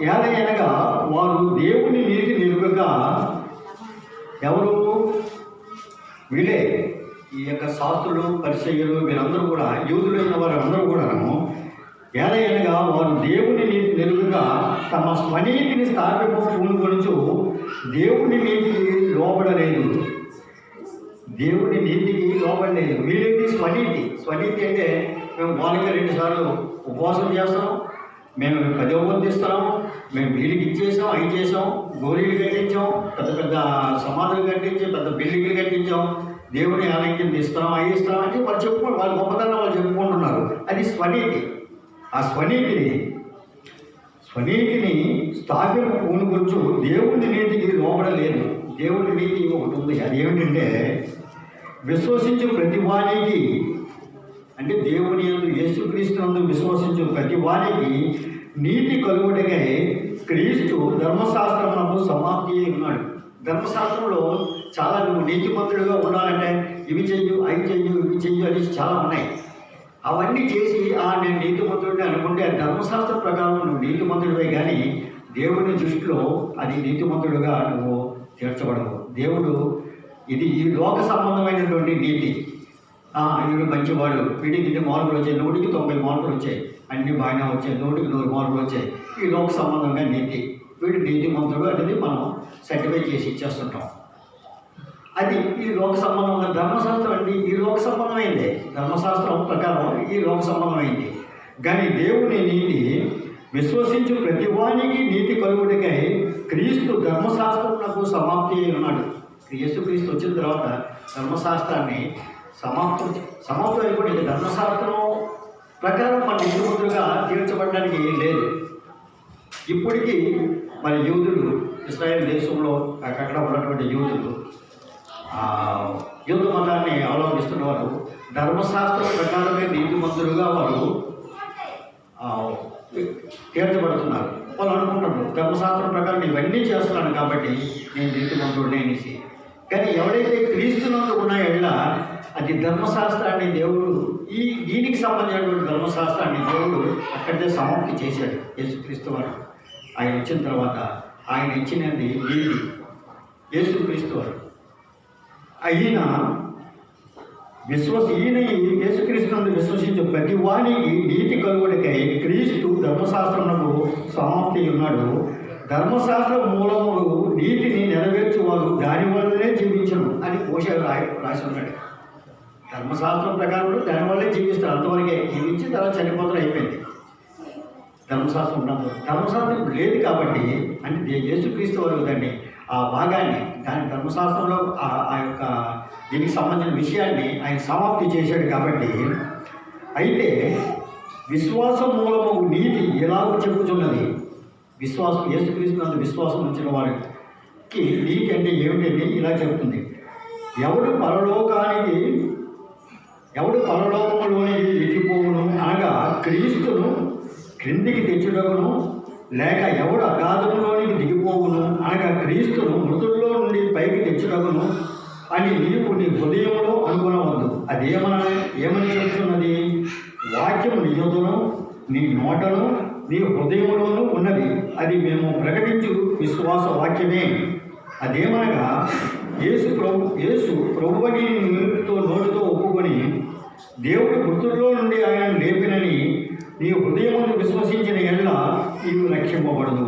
S1: ఏలయనగా వారు దేవుని నీతి నిలువగా, ఎవరు వీళ్ళే ఈ యొక్క శాస్త్రులు పరిచయులు వీరందరూ కూడా యూదులైన వారు అందరూ కూడాను ఏలయనగా వారు దేవుని నీతి నిలువగా తమ స్వనీతిని స్థాపించు దేవుని నీతికి లోబడలేదు. వీళ్ళేంటి స్వనీతి అంటే మేము వారికి 2 సార్లు ఉపవాసం చేస్తాం, మేము 10వ వంతు ఇస్తున్నాం, మేము వీళ్ళకి ఇచ్చేసాం, అవి చేసాం, గోరీలు కట్టించాం, పెద్ద సమాధులు కట్టించాం, పెద్ద బిల్డింగ్లు కట్టించాం, దేవుని ఆలయం ఇస్తాం, అవి ఇస్తాం అంటే వాళ్ళు వాళ్ళ గొప్పతనం వాళ్ళు చెప్పుకుంటున్నారు. అది స్వనీతి. ఆ స్వనీతిని స్థాపింపు పూనుకొచ్చు దేవుని నీతికి లోబడలేదు. దేవుని నీతి ఒకటి ఉంది, అది ఏమిటంటే విశ్వసించు ప్రతి వానికి, అంటే దేవుని యందు యేసుక్రీస్తునందు విశ్వసించు ప్రతి వానికి నీతి కలుగుటకై క్రీస్తు ధర్మశాస్త్రమునకు సమాప్తి ఉన్నాడు. ధర్మశాస్త్రంలో చాలా నువ్వు నీతిమంతుడిగా ఉండాలంటే ఇవి చెయ్యు, అవి చెయ్యు అని చాలా ఉన్నాయి. అవన్నీ చేసి నేను నీతిమంతుడిని అనుకుంటే ధర్మశాస్త్ర ప్రకారం నువ్వు నీతిమంతుడివే, కానీ దేవుని దృష్టిలో అది నీతిమంతుడుగా నువ్వు తీర్చబడవు. దేవుడు ఇది ఈ లోక సంబంధమైనటువంటి నీతి. వీడు మంచివాడు, వీడికి 2 మార్కులు వచ్చాయి, 100కి 90 మార్కులు వచ్చాయి, అన్ని బాగానే వచ్చాయి, 100కి 100 మార్కులు వచ్చాయి. ఈ లోక సంబంధంగా నీతి, వీడు నీతిమంతుడు అనేది మనం సర్టిఫై చేసి ఇచ్చేస్తుంటాం. అది ఈ లోక సంబంధంగా. ధర్మశాస్త్రం అంటే ఈ లోక సంబంధమైంది, ధర్మశాస్త్రం ప్రకారం ఈ లోక సంబంధమైంది. కానీ దేవుని నీతి విశ్వసించు ప్రతి వానికి నీతి కలుగుటకై క్రీస్తు ధర్మశాస్త్రమునకు సమాప్తి ఉన్నాడు. యేసుక్రీస్తు వచ్చిన తర్వాత ధర్మశాస్త్రాన్ని సమాప్తం అయిపోయి ధర్మశాస్త్రం ప్రకారం మన నీతిమంతులుగా తీర్చబడడానికి ఏం లేదు. ఇప్పటికీ మరి యూదులు ఇశ్రాయేల్ దేశంలో అక్కడ ఉన్నటువంటి యూదు మతాన్ని అవలంబిస్తున్న వారు ధర్మశాస్త్రం ప్రకారమే నీతిమంతులుగా వారు తీర్చబడుతున్నారు. వాళ్ళు అనుకుంటున్నారు ధర్మశాస్త్రం ప్రకారం ఇవన్నీ చేస్తున్నాను కాబట్టి నేను నీతిమంతుడిని అనేసి. కానీ ఎవడైతే క్రీస్తునందు ఉన్నాయో అది ధర్మశాస్త్రాన్ని దేవుడు దీనికి సంబంధించినటువంటి ధర్మశాస్త్రాన్ని దేవుడు అక్కడే సమాప్తి చేశాడు. యేసుక్రీస్తు వారు ఆయన వచ్చిన తర్వాత ఆయన ఇచ్చినది నీతి. యేసుక్రీస్తు వారు ఈయన యేసుక్రీస్తునందు విశ్వసించే ప్రతి వానికి నీతి కలుగుడికై క్రీస్తు ధర్మశాస్త్రమునకు సమాప్తి ఉన్నాడు. ధర్మశాస్త్ర మూలములు నీతిని నెరవేర్చువారు దాని వల్లనే జీవించను అని మోషే రాసి ఉన్నాడు. ధర్మశాస్త్రం ప్రకారం దాని వల్లే జీవిస్తారు, అంతవరకే జీవించి తర్వాత చనిపోతారు, అయిపోయింది. ధర్మశాస్త్రం ఉన్నప్పుడు ధర్మశాస్త్రం లేదు కాబట్టి అంటే యేసుక్రీస్తు వారు దాన్ని ఆ భాగాన్ని దాని ధర్మశాస్త్రంలో ఆ యొక్క దీనికి సంబంధించిన విషయాన్ని ఆయన సమాప్తి చేశాడు కాబట్టి. అయితే విశ్వాసం మూలము నీతి ఎలాగో చెప్పుతున్నది. విశ్వాసం యేసుక్రీస్తునందు విశ్వాసం ఉంచిన వారికి నీతి అంటే ఏమిటంటే ఇలా చెప్తుంది. ఎవడు పరలోకములోనికి ఎక్కిపోవును అనగా క్రీస్తును క్రిందికి తెచ్చుటకును, లేక ఎవడు అగాధములోనికి దిగిపోవును అనగా క్రీస్తును మృతుల్లో నుండి పైకి తెచ్చుటకును అని నీవు నీ హృదయంలో అనుకునవద్దు. అది ఏమని చెప్తున్నది? వాక్యము నీ యొద్దను నీ నోటను నీ హృదయంలోనూ ఉన్నది, అది మేము ప్రకటించు విశ్వాస వాక్యమే. అదేమనగా యేసు ప్రభువని నోటితో ఒప్పుకొని దేవుడు మృతుల్లో నుండి ఆయన లేపినని నీ హృదయమును విశ్వసించిన ఎడల నీవు రక్షింపబడదు.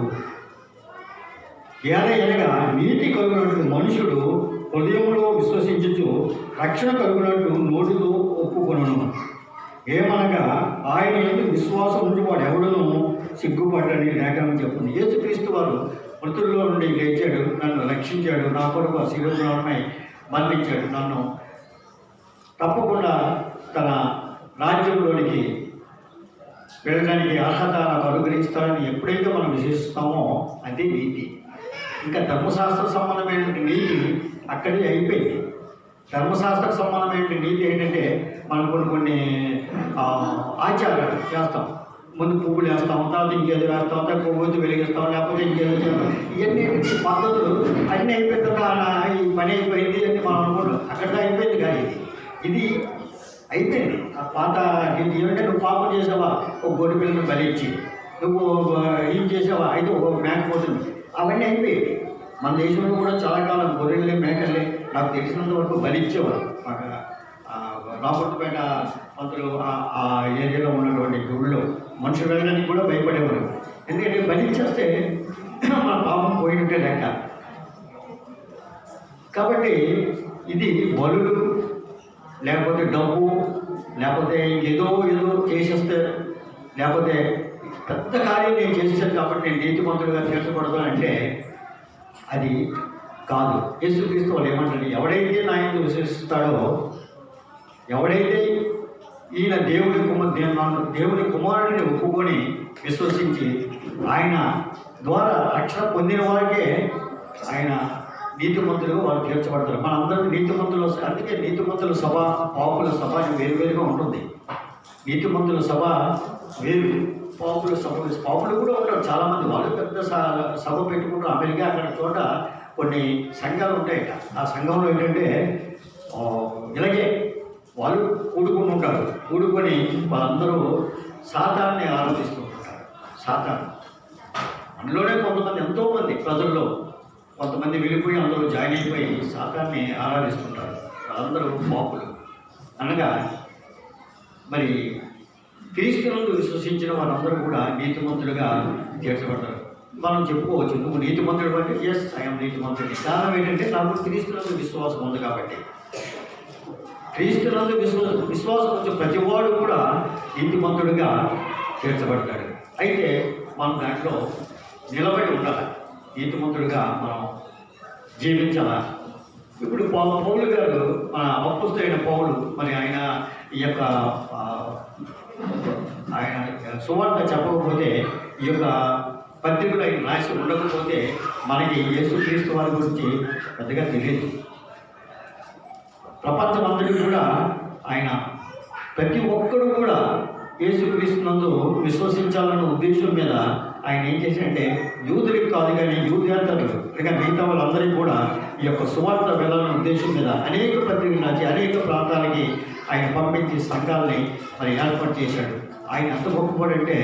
S1: ఎనగా నీతి కలుగునట్టు మనుషుడు హృదయంలో విశ్వసించుచు రక్షణ కలుగునట్టు నోటితో ఒప్పుకొనును. ఏమనగా ఆయన ఎందుకు విశ్వాసం ఉండి వాడు ఎవడను సిగ్గుపడ్డని లేఖనం చెప్తుంది. యేసుక్రీస్తు వారు మృతుల్లో నుండి లేచాడు, నన్ను రక్షించాడు, నా కొరకు శిలువపై మరణించాడు, నన్ను తప్పకుండా తన రాజ్యంలోనికి వెళ్ళడానికి అర్హత నాకు అనుగ్రహిస్తాడని ఎప్పుడైతే మనం విశ్వసిస్తామో అది నీతి. ఇంకా ధర్మశాస్త్ర సంబంధమైన నీతి అక్కడే అయిపోయింది. ధర్మశాస్త్ర సంబంధమైన నీతి ఏంటంటే మనం కొన్ని ఆచారాలు చేస్తాం. ముందు పువ్వులు వేస్తాం, తర్వాత ఇంకేదో వేస్తాం, తర్వాత పువ్వు వెలిగిస్తాం, లేకపోతే ఇంకేదో చేస్తాం. ఇవన్నీ పద్ధతులు అన్నీ అయిపోయిన తర్వాత ఈ పని అయిపోయింది అని మనం అనుకుంటాం. అక్కడ అయిపోయింది కానీ ఇది అయిపోయింది. ఆ పాత ఏమంటే నువ్వు పాపం చేసావా, ఒక గొడ్డు పిల్లని బలిచ్చి, నువ్వు ఏం చేసావా అయితే ఒక మేకపోతుంది, అవన్నీ అయిపోయాయి. మన దేశంలో కూడా చాలా కాలం గొర్రెలే మేకలే నాకు తెలిసినంత వరకు బలిచ్చేవారు. రాబర్ట్పేట మంత్రులు ఆ ఏరియాలో ఉన్నటువంటి గుడిలో మనుషులు వెళ్ళడానికి కూడా భయపడేవారు. ఎందుకంటే బలిచ్చేస్తే మన పాపం పోయినట్టే లెక్క. కాబట్టి ఇది బలులు లేకపోతే డబ్బు లేకపోతే ఏదో చేసేస్తే లేకపోతే పెద్ద కార్యం నేను చేసేసాను కాబట్టి నేను నీతిమంతుడిగా తీర్చకూడదు అంటే అది కాదు. యేసుక్రీస్తు వాళ్ళు ఏమంటారు? ఎవడైతే నా యందు విశ్వసిస్తాడో, ఎవడైతే ఈయన దేవుని కుమారుడిని ఒప్పుకొని విశ్వసించి ఆయన ద్వారా రక్షణ పొందిన వారికే ఆయన నీతిమంతులుగా వాళ్ళు తీర్చబడతారు. మనందరూ నీతిమంతులు. అందుకే నీతిమంతుల సభ, పాపుల సభ వేరువేరుగా ఉంటుంది. నీతిమంతుల సభ వేరు, పాపులు కూడా ఉంటారు చాలామంది. వాళ్ళు పెద్ద సభ పెట్టుకుంటారు. అమెరికా అక్కడ చోట కొన్ని సంఘాలు ఉంటాయట. ఆ సంఘంలో ఏంటంటే ఇలాగే వాళ్ళు కూడుకొని వాళ్ళందరూ సాతాన్ని ఆరాధిస్తూ ఉంటారు. సాతాను అందులోనే కొంతమంది, ఎంతోమంది ప్రజల్లో కొంతమంది వెళ్ళిపోయి అందరూ జాయిన్ అయిపోయి సాతాన్ని ఆరాధిస్తుంటారు. వాళ్ళందరూ పాపులు. అనగా మరి క్రీస్తునందు విశ్వసించిన వారందరూ కూడా నీతిమంతులుగా తీర్చబడతారు. మనం చెప్పుకోవచ్చు, నువ్వు నీతిమంతుడు అంటే ఎస్ ఐఎమ్ నీతిమంతుడి. కారణం ఏంటంటే నాకు క్రీస్తునందు విశ్వాసం ఉంది కాబట్టి. క్రీస్తునందు విశ్వాసం వచ్చే ప్రతివాడు కూడా నీతిమంతుడిగా తీర్చబడతాడు. అయితే మనం దాంట్లో నిలబడి ఉండాలి, నీతిమంతుడిగా మనం జీవించాలా. ఇప్పుడు పౌలు గారు, మన అపొస్తలుడైన పౌలు, మరి ఆయన ఈ యొక్క ఆయన సువార్త చెప్పకపోతే, ఈ యొక్క పత్రికలు ఆయన రాసి ఉండకపోతే మనకి యేసుక్రీస్తు వారి గురించి పెద్దగా తెలియదు. ప్రపంచమంతటి కూడా ఆయన ప్రతి ఒక్కరు కూడా యేసుక్రీస్తునందు విశ్వసించాలన్న ఉద్దేశం మీద ఆయన ఏం చేశాడంటే యూదులకు కాదు కానీ యూదేతరులు అనగా మిగతా వాళ్ళందరికీ కూడా ఈ యొక్క సువార్త వెళ్ళాలన్న ఉద్దేశం మీద అనేక పత్రికలు రాసి అనేక ప్రాంతాలకి ఆయన పంపించి సంఘాలని మరి ఏర్పాటు చేశాడు. ఆయన ఎంత గొప్పవాడంటే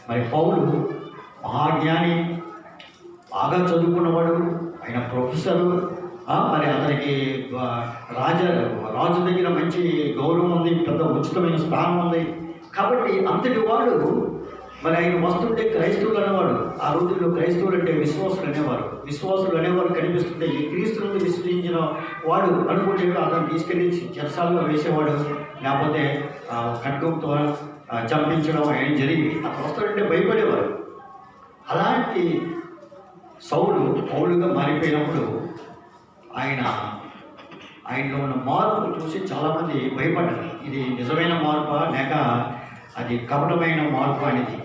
S1: మరి పౌలు మహాజ్ఞాని, బాగా చదువుకున్నవాడు, ఆయన ప్రొఫెసరు, మరి అతనికి రాజు దగ్గర మంచి గౌరవం ఉంది, పెద్ద ఉచితమైన స్థానం ఉంది. కాబట్టి అంతటి వాడు మరి ఆయన వస్తుంటే క్రైస్తవులు అనేవాడు. ఆ రోజుల్లో క్రైస్తవులు అంటే విశ్వాసులు అనేవారు కనిపిస్తుంటే ఈ క్రీస్తుని విశ్వసించిన వాడు అనుకుంటే అతను తీసుకెళ్ళి చెరసాల్లో వేసేవాడు, లేకపోతే ఖడ్గంతో చంపించడం ఆయన జరిగింది. అతను వస్తాడంటే భయపడేవారు. అలాంటి పౌలుగా మారిపోయినప్పుడు ఆయనలో ఉన్న మార్పును చూసి చాలామంది భయపడ్డారు. ఇది నిజమైన మార్పా లేక అది కపటమైన మార్పు అనేది.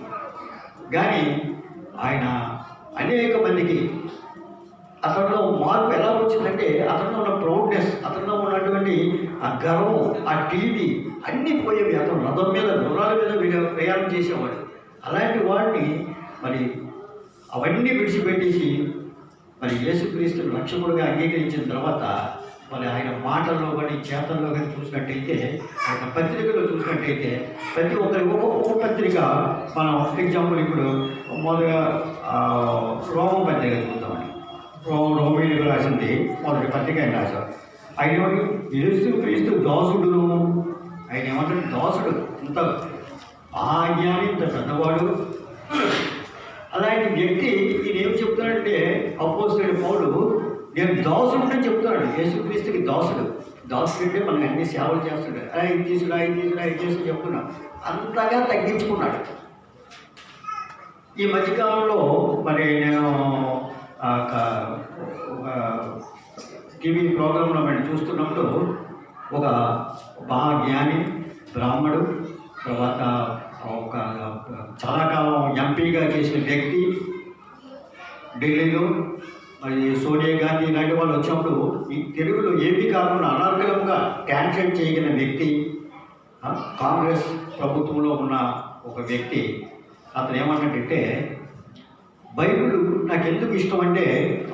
S1: కానీ ఆయన అనేక మందికి అతనిలో మార్పు ఎలా వచ్చిందంటే అతనిలో ఉన్న ప్రౌడ్నెస్, అతనిలో ఉన్నటువంటి ఆ గర్వం, ఆ టీవీ అన్నీ పోయేవి. అతను రథం మీద గుర్రాల మీద ప్రయాణం చేసేవాడు. అలాంటి వాడిని మరి అవన్నీ విడిచిపెట్టేసి మరి యేసుక్రీస్తుని రక్షకుడుగా అంగీకరించిన తర్వాత మరి ఆయన మాటల్లో కానీ చేతల్లో కానీ చూసినట్టయితే, ఆయన పత్రికలో చూసినట్టయితే ప్రతి ఒక్కరికి ఒక్కొక్క పత్రిక మనం ఎగ్జాంపుల్ ఇప్పుడు మొదలుగా రోమ పత్రిక చూద్దామండి. రోమీలకు రాసింది మొదటి పత్రిక ఆయన రాశారు. ఆయన యేసుక్రీస్తు దాసుడును, ఆయన ఏమంటాడు దాసుడు, ఇంత మహాజ్ఞాని, ఇంత పెద్దవాడు. అలాంటి వ్యక్తి ఈయన ఏం చెప్తున్నాడంటే అపోస్తలుడైన పౌలు నేను దాసుడు అని చెప్తున్నాడు. యేసుక్రీస్తుకి దాసుడు అంటే మనకి అన్ని సేవలు చేస్తాడు. ఆయన తీసుడు చెప్తున్నాడు. అంతగా తగ్గించుకున్నాడు. ఈ మధ్యకాలంలో మరి నేను ఒక టీవీ ప్రోగ్రాంలో మనం చూస్తున్నప్పుడు ఒక మహాజ్ఞాని బ్రాహ్మడు, తర్వాత ఒక చాలా కాలం ఎంపీగా చేసిన వ్యక్తి, ఢిల్లీలో మరి సోనియా గాంధీ ఇలాంటి వాళ్ళు వచ్చినప్పుడు ఈ తెలుగులో ఏమీ కాకుండా అనర్గళంగా ట్రాన్స్లేట్ చేయగలిగిన వ్యక్తి, కాంగ్రెస్ ప్రభుత్వంలో ఉన్న ఒక వ్యక్తి. అతను ఏమన్నాడంటే బైబిల్ నాకు ఎందుకు ఇష్టం అంటే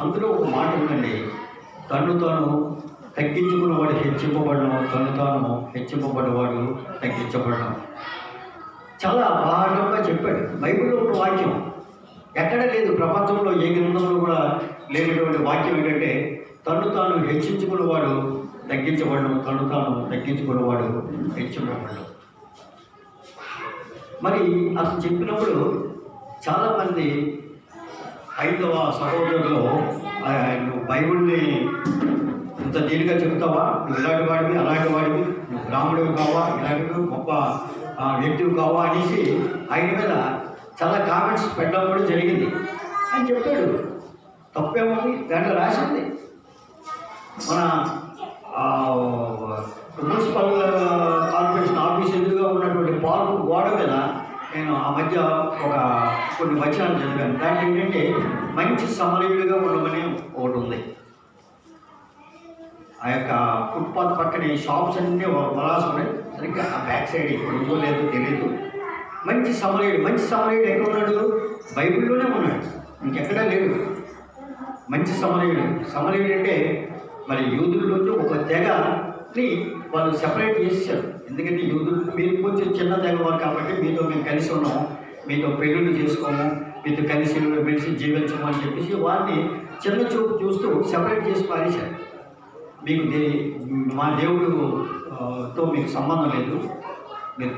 S1: అందులో ఒక మాట ఉందండి, తను తాను తగ్గించుకున్నవాడు హెచ్చింపబడడం, తను తాను హెచ్చింపబడ్డవాడు తగ్గించబడడం. చాలా బాగా చెప్పాడు. బైబిల్లో ఒక వాక్యం ఎక్కడ లేదు, ప్రపంచంలో ఏ గ్రంథంలో కూడా లేనటువంటి వాక్యం ఏంటంటే తను తాను హెచ్చించుకున్నవాడు తగ్గించబడడం, తను తాను తగ్గించుకున్నవాడు హెచ్చింపబడడం. మరి అతను చెప్పినప్పుడు చాలామంది ఐదవ సహోదరులు నువ్వు బైబిల్ని ఇంత దీనిగా చెప్తావా, నువ్వు ఇలాంటి వాడివి, అలాంటి వాడివి, నువ్వు బ్రాహ్మణుడు కావా, ఇలాంటి గొప్ప వ్యక్తివి కావా అనేసి ఆయన మీద చాలా కామెంట్స్ పెట్టడం కూడా జరిగింది. అని చెప్పాడు. తప్పేముంది, దాంట్లో రాసింది. మన మున్సిపల్ కార్పొరేషన్ ఆఫీస్ ఎదురుగా ఉన్నటువంటి పార్కు గోడ మీద నేను ఆ మధ్య కొన్ని వచనాలు చదివాను. దాంట్లో ఏంటంటే మంచి సమరయుడిగా ఉండమని ఒకటి ఉంది. ఆ యొక్క ఫుట్పాత్ పక్కన షాప్స్ అన్నీ వరాసు ఉన్నాయి. సరిగ్గా ఆ బ్యాక్ సైడ్ ఇప్పుడు ఉందో లేదో తెలియదు. మంచి సమరయుడు ఎక్కడ ఉన్నాడు? బైబిల్లోనే ఉన్నాడు, ఇంకెక్కడా లేడు. మంచి సమరయుడు అంటే మరి యూదుల్లోంచి ఒక తెగని వాళ్ళు సెపరేట్ చేశారు. ఎందుకంటే యూదులు మీరు కొంచెం చిన్న తెగవారు కాబట్టి మీతో మేము కలిసి ఉన్నాము, మీతో పెళ్ళిళ్ళు చేసుకోము, మీతో కలిసి మెలిసి జీవించము అని చెప్పేసి వారిని చిన్న చూపు చూస్తూ సెపరేట్ చేసి పారేశారు. మీకు మా దేవుడుతో మీకు సంబంధం లేదు. మీరు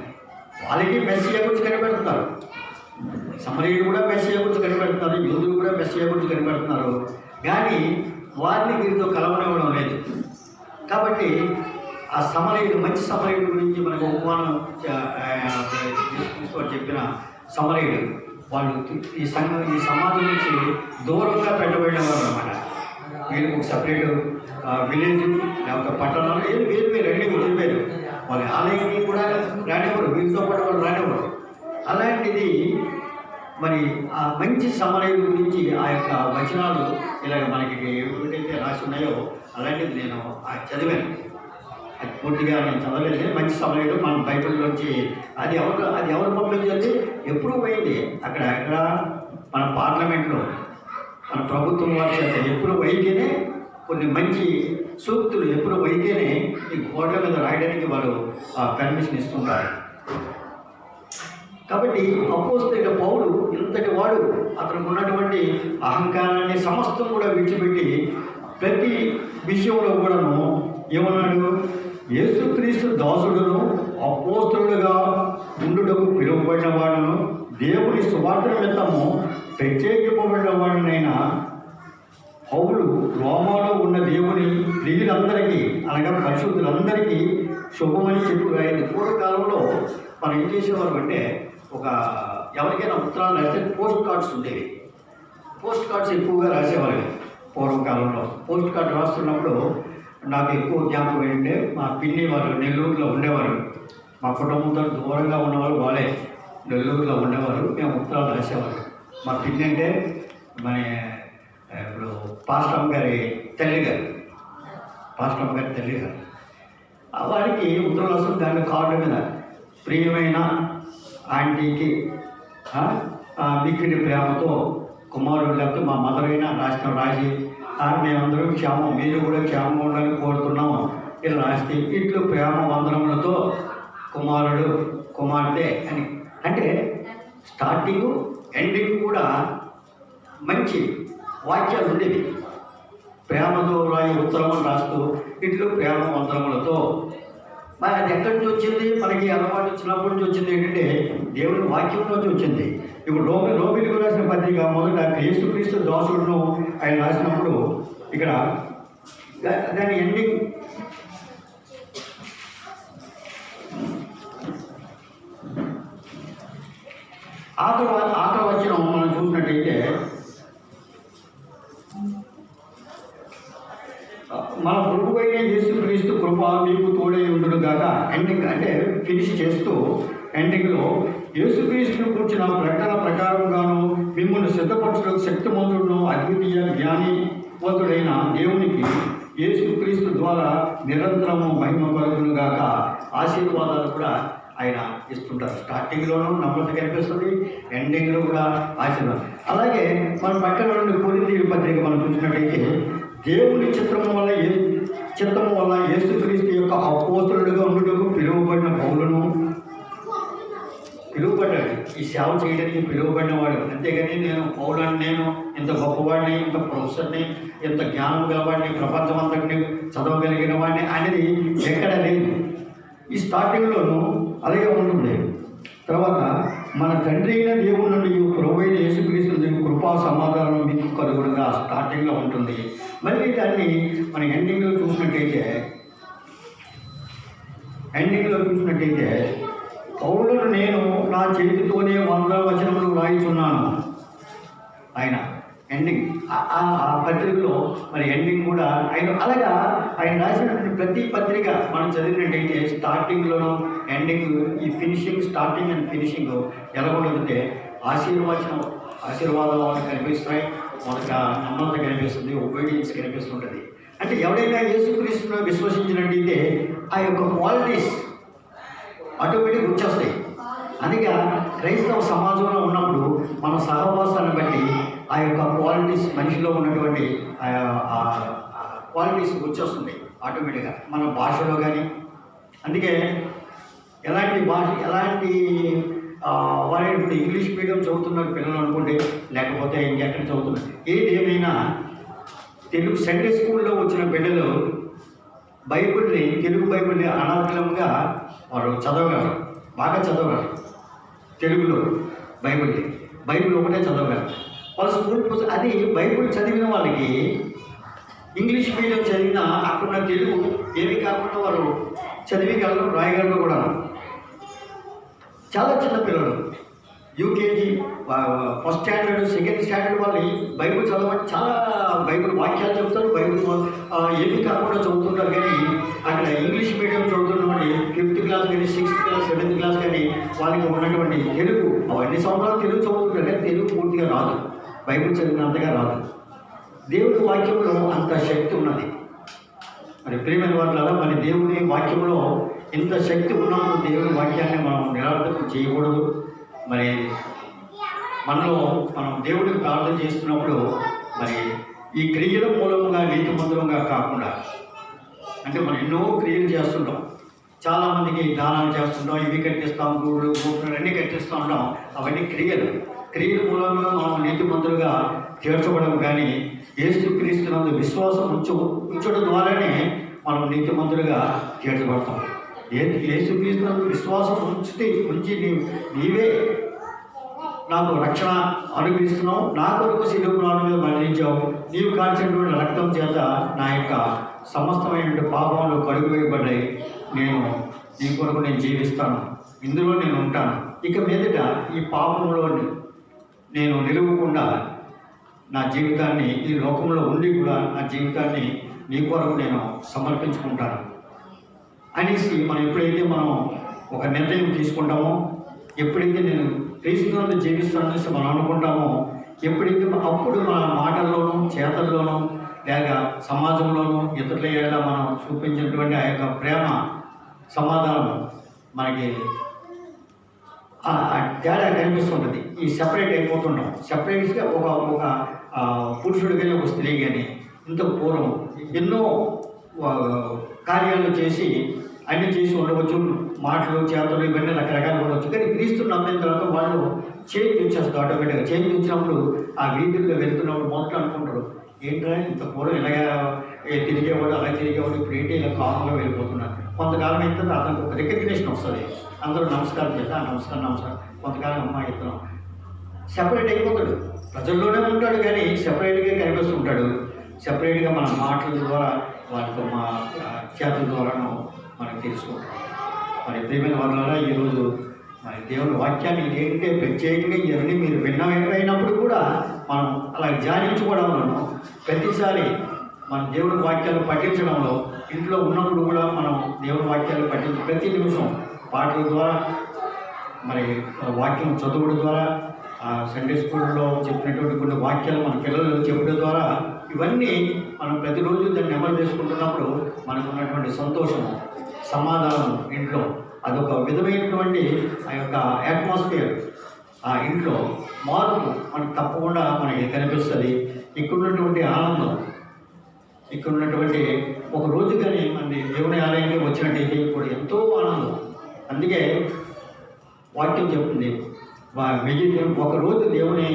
S1: వాళ్ళకి మెస్సియా గురించి కనిపెడుతున్నారు, సమరయుడు కూడా మెస్సియా గురించి కనిపెడుతున్నారు, యూదులు కూడా మెస్సియా గురించి కనిపెడుతున్నారు. కానీ వారిని వీరితో కలవనివ్వడం లేదు. కాబట్టి ఆ మంచి సమరయుడు గురించి మనకు ఉపమానం చెప్పిన సమరయుడు వాళ్ళు ఈ సమాజం నుంచి దూరంగా పెట్టబడినవారు అన్నమాట. వీళ్ళకి ఒక సపరేట్ విలేజ్ లేకపోతే పట్టణాలు ఏది వేరు అన్నీ వదిలిపోయారు. వాళ్ళ ఆలయానికి కూడా రానివ్వరు, వీళ్ళతో పాటు వాళ్ళు రానివ్వరు. అలాంటిది మరి ఆ మంచి సమరయుడు గురించి ఆ యొక్క వచనాలు ఇలాగ మనకి ఏదైతే రాసి ఉన్నాయో అలాంటిది నేను చదివాను. అది పూర్తిగా నేను చదవలేదు, మంచి సమయంలో మన బైబిల్లోంచి అది ఎవరు పంపించేది ఎప్పుడు పోయింది అక్కడ మన పార్లమెంట్లో మన ప్రభుత్వం వారి చేత ఎప్పుడు వైద్యనే కొన్ని మంచి సూక్తులు ఎప్పుడు వైద్యనే ఈ గోడల మీద రాయడానికి వారు పర్మిషన్ ఇస్తుంటారు. కాబట్టి అపోస్తలుడైన పౌలు ఇంతటి వాడు అతనికి ఉన్నటువంటి అహంకారాన్ని సమస్తం కూడా విడిచిపెట్టి ప్రతి విషయంలో కూడాను ఏమన్నాడు, యేసుక్రీస్తు దాసుడును అపోస్తలుడుగా ఉండుటకు పిలువబడిన వాడును దేవుని సువార్త నిమిత్తము ప్రత్యేకింపబడిన వాడినైనా పౌలు రోమాలో ఉన్న దేవుని ప్రియులందరికీ అనగా పరిశుద్ధులందరికీ శుభమని చెప్పి రాయింది. పూర్వకాలంలో మనం ఏం చేసేవారు అంటే ఎవరికైనా ఉత్తరాలు రాస్తే పోస్ట్ కార్డ్స్ ఉండేవి. పోస్ట్ కార్డ్స్ ఎక్కువగా రాసేవారు పూర్వకాలంలో. పోస్ట్ కార్డు రాస్తున్నప్పుడు నాకు ఎక్కువ జ్ఞాపకం ఏంటంటే మా పిన్ని వారు నెల్లూరులో ఉండేవారు. మా కుటుంబంతో దూరంగా ఉన్నవారు వాళ్ళే నెల్లూరులో ఉండేవారు. మేము ఉత్తరాలు రాసేవారు. మా పిన్ని అంటే మన ఇప్పుడు పాస్టమ్మ గారి తల్లి గారు వారికి ఉత్తరం రాసిన దాని కార్డు మీద ప్రియమైన ఆంటీకి మిక్కిడి ప్రేమతో కుమారుడు లేకపోతే మా మదర్ అయినా రాసి మేమందరం క్షేమం, మీరు కూడా క్షేమం ఉండాలని కోరుతున్నాము ఇలా రాస్తే ఇట్లు ప్రేమ వందనములతో కుమారుడు కుమార్తె అని. అంటే స్టార్టింగ్ ఎండింగ్ కూడా మంచి వాక్యాలు ఉండేవి. ప్రేమతో రాయి ఉత్తరం రాస్తూ ఇట్లు ప్రేమ వందనములతో. మరి అది ఎక్కడి నుంచి వచ్చింది? మనకి అలవాటు వచ్చినప్పటి నుంచి వచ్చింది ఏంటంటే దేవుని వాక్యం నుంచి వచ్చింది. ఇప్పుడు రోమిలకు రాసిన పత్రిక మొదట యేసుక్రీస్తు దాసుడును ఆయన రాసినప్పుడు ఇక్కడ దాని ఎండింగ్ ఆఖరి వచనం మనం చూసినట్టయితే మన ప్రభు అయిన యేసుక్రీస్తు కృప మీకు తోడై ఉండును గాక. ఎండింగ్ అంటే ఫినిష్ చేస్తూ ఎండింగ్లో యేసుక్రీస్తును కూర్చున్న ప్రకటన ప్రకారంగాను మిమ్మల్ని సిద్ధపరచడం శక్తిమంతుడును అద్వితీయ జ్ఞానివంతుడైన దేవునికి యేసుక్రీస్తు ద్వారా నిరంతరము మహిమ కలుగును గాక. ఆశీర్వాదాలు కూడా ఆయన ఇస్తుంటారు. స్టార్టింగ్లోనూ నమ్మకత కనిపిస్తుంది, ఎండింగ్లో కూడా ఆశీర్వాదం. అలాగే మన పక్కన నుండి కొరింథీ పత్రిక మనం చూసినట్టయితే దేవుని చిత్తము వల్ల యేసుక్రీస్తు యొక్క అపోస్తలుడుగా ఉండుటకు పిలువబడిన పౌలును పిలువబడ్డాడు. ఈ సేవ చేయడానికి పిలువబడిన వాడు. అంతేగాని నేను ఇంత గొప్పవాడిని, ఇంత ప్రొఫెసర్ని, ఇంత జ్ఞానం గలవాడిని, ప్రపంచం అంతటిని చదవగలిగిన వాడిని అనేది ఎక్కడ లేదు. ఈ స్టార్టింగ్లోనూ అలాగే ఉంటుంది. తర్వాత మన తండ్రి అయిన దేవుడి నుండి ప్రభువైన యేసుక్రీస్తు కృపా సమాధానం మీకు కలుగుడుగా స్టార్టింగ్లో ఉంటుంది. మళ్ళీ దాన్ని మన ఎండింగ్లో చూసినట్టయితే పౌలును నేను నా చేతితోనే 100 వచనములు రాయిస్తున్నాను. ఆయన ఎండింగ్ ఆ పత్రికలో మరి ఎండింగ్ కూడా అలాగా ఆయన రాసినటువంటి ప్రతి పత్రిక మనం చదివినట్టయితే స్టార్టింగ్లోనూ ఎండింగ్, ఈ ఫినిషింగ్, స్టార్టింగ్ అండ్ ఫినిషింగ్ ఎలా ఉంటుందంటే ఆశీర్వాదాలు మనకు కనిపిస్తాయి, మనకు నమ్మకత కనిపిస్తుంది, ఒబీడియన్స్ కనిపిస్తుంటుంది. అంటే ఎవరైనా యేసుక్రీస్తును విశ్వసించినట్టయితే ఆ యొక్క క్వాలిటీస్ ఆటోమేటిక్గా వచ్చేస్తాయి. అందుకే క్రైస్తవ సమాజంలో ఉన్నప్పుడు మన సహవాసాన్ని బట్టి ఆ యొక్క క్వాలిటీస్ మనిషిలో ఉన్నటువంటి క్వాలిటీస్ వచ్చేస్తుంది ఆటోమేటిక్గా మన భాషలో కానీ. అందుకే ఎలాంటి వారి ఇప్పుడు ఇంగ్లీష్ మీడియం చదువుతున్నారు పిల్లలు అనుకుంటే, లేకపోతే ఇంకెక్కడ చదువుతున్నారు, ఏదేమైనా తెలుగు సండే స్కూల్లో వచ్చిన బిడ్డలు తెలుగు బైబిల్ని అనాకలంగా వారు చదవగలరు, బాగా చదవగలరు. తెలుగులో బైబిల్ ఒకటే చదవగలరు. వాళ్ళ స్కూల్ అది బైబిల్ చదివిన వాళ్ళకి ఇంగ్లీష్ మీడియం చదివిన అక్కడున్న తెలుగు ఏమి కాకుండా వారు చదివిగలరు, రాయగలరు కూడా. చాలా చిన్న పిల్లలు UKG, first standard, second standard వాళ్ళు బైబిల్ చదవమంటే చాలా బైబిల్ వాక్యాలు చెప్తారు, బైబిల్ ఏమి కాకుండా చదువుతుంటారు. కానీ అక్కడ ఇంగ్లీష్ మీడియం చదువుతున్నటువంటి 5th క్లాస్ కానీ 6th క్లాస్ 7th క్లాస్ కానీ వాళ్ళకి ఉన్నటువంటి తెలుగు అన్ని సంవత్సరాలు తెలుగు చదువుతుంటారు, కానీ తెలుగు పూర్తిగా రాదు, బైబిల్ చదివినంతగా రాదు. దేవుడి వాక్యంలో అంత శక్తి ఉన్నది. మరి ప్రియమైన వాళ్ళ మరి దేవుని వాక్యంలో ఇంత శక్తి ఉన్నప్పుడు దేవుని వాక్యాన్ని మనం నిరార్థకం చేయకూడదు. మరి మనలో మనం దేవుడికి ప్రార్థన చేస్తున్నప్పుడు మరి ఈ క్రియల మూలంగా నీతిమంతులంగా కాకుండా, అంటే మనం ఎన్నో క్రియలు చేస్తుంటాం, చాలామందికి దానాలు చేస్తుంటాం, ఇవి కట్టిస్తాం, గూళ్ళు గోపురాలు అన్నీ కట్టిస్తూ ఉంటాం. అవన్నీ క్రియల మూలంగా మనం నీతిమంతులుగా తీర్చబడము. కానీ యేసుక్రీస్తునందు విశ్వాసం ఉంచడం ద్వారానే మనం నీతిమంతులుగా తీర్చబడతాం. యేసుక్రీస్తునందు విశ్వాసం ఉంచి నీవే నాకు రక్షణ అనుగ్రహిస్తున్నావు, నా కొరకు శిలువ ప్రాణం మీద మరణించావు, నీవు కాల్చినటువంటి రక్తం చేత నా యొక్క సమస్తమైనటువంటి పాపములు కడుగు వేయబడ్డాయి, నేను నీ కొరకు నేను జీవిస్తాను, ఇందులో నేను ఉంటాను, ఇక మీదట ఈ పాపంలో నేను నిలవకుండా నా జీవితాన్ని ఈ లోకంలో ఉండి కూడా నా జీవితాన్ని నీ కొరకు నేను సమర్పించుకుంటాను అనేసి మనం ఎప్పుడైతే మనం ఒక నిర్ణయం తీసుకుంటామో, ఎప్పుడైతే నేను క్రీస్తునందు జీవిస్తాననేసి మనం అనుకుంటామో, ఎప్పుడైతే అప్పుడు మన మాటల్లోనూ చేతల్లోనూ లేక సమాజంలోనూ ఇతరుల ఏళ్ళ మనం చూపించినటువంటి ఆ యొక్క ప్రేమ సమాధానం మనకి తేడా కనిపిస్తుంటుంది. ఈ సెపరేట్ అయిపోతుంటాం. సెపరేట్గా ఒక పురుషుడు కానీ ఒక స్త్రీ కానీ ఇంత పూర్వం ఎన్నో కార్యాలు చేసి అన్నీ చేసి ఉండవచ్చు, మాటలు చేతలు ఇవన్నీ రకరకాలు ఉండవచ్చు. కానీ క్రీస్తుని నమ్మిన తర్వాత వాళ్ళు చేంజ్ వచ్చేస్తారు. ఆటోమేటిక్గా చేంజ్ వచ్చినప్పుడు ఆ వీధుల్లో వెళ్తున్నప్పుడు మొదట అనుకుంటారు, ఏంటంటే ఇంత పూర్వం ఇలాగా తిరిగేవాడు, అలా తిరిగేవాడు, ఇప్పుడు ఏంటి ఇలా కాలంలో వెళ్ళిపోతున్నారు. కొంతకాలం అయితే అతనికి ఒక రికగ్నిషన్ వస్తుంది, అందరూ నమస్కారం చేస్తే నమస్కారం కొంతకాలం అమ్మాయి ఇస్తున్నాం, సెపరేట్ అయిపోతాడు. ప్రజల్లోనే ఉంటాడు కానీ సెపరేట్గా కనిపిస్తుంటాడు. సెపరేట్గా మన మాటల ద్వారా వాళ్ళతో మా చేతుల ద్వారాను మనకు తెలుసుకుంటాం. మరి ప్రియమైన వాళ్ళ ఈరోజు మరి దేవుని వాక్యాన్ని ఏంటంటే ప్రత్యేకంగా ఇవన్నీ మీరు విన్నమైనప్పుడు కూడా మనం అలా ధ్యానించుకోవడంలోనూ ప్రతిసారి మన దేవుని వాక్యాలు పఠించడంలో, ఇంట్లో ఉన్నప్పుడు కూడా మనం దేవుని వాక్యాలు పఠించి ప్రతి నిమిషం పాటల ద్వారా మరి వాక్యం చదువుడు ద్వారా సండే స్కూల్లో చెప్పినటువంటి కొన్ని వాక్యాలు మన పిల్లలు చెప్పడం ద్వారా ఇవన్నీ మనం ప్రతిరోజు దాన్ని అమలు చేసుకుంటున్నప్పుడు మనకు ఉన్నటువంటి సంతోషము, సమాధానం ఇంట్లో అదొక విధమైనటువంటి ఆ యొక్క అట్మాస్ఫియర్, ఆ ఇంట్లో మార్పు మనకు తప్పకుండా మనకి కనిపిస్తుంది. ఇక్కడ ఉన్నటువంటి ఆనందం, ఇక్కడ ఉన్నటువంటి ఒక రోజు కానీ మన దేవుని ఆలయానికి వచ్చినట్టయితే ఇప్పుడు ఎంతో ఆనందం. అందుకే వాక్యం చెప్తుంది, 1000 ఒకరోజు దేవుని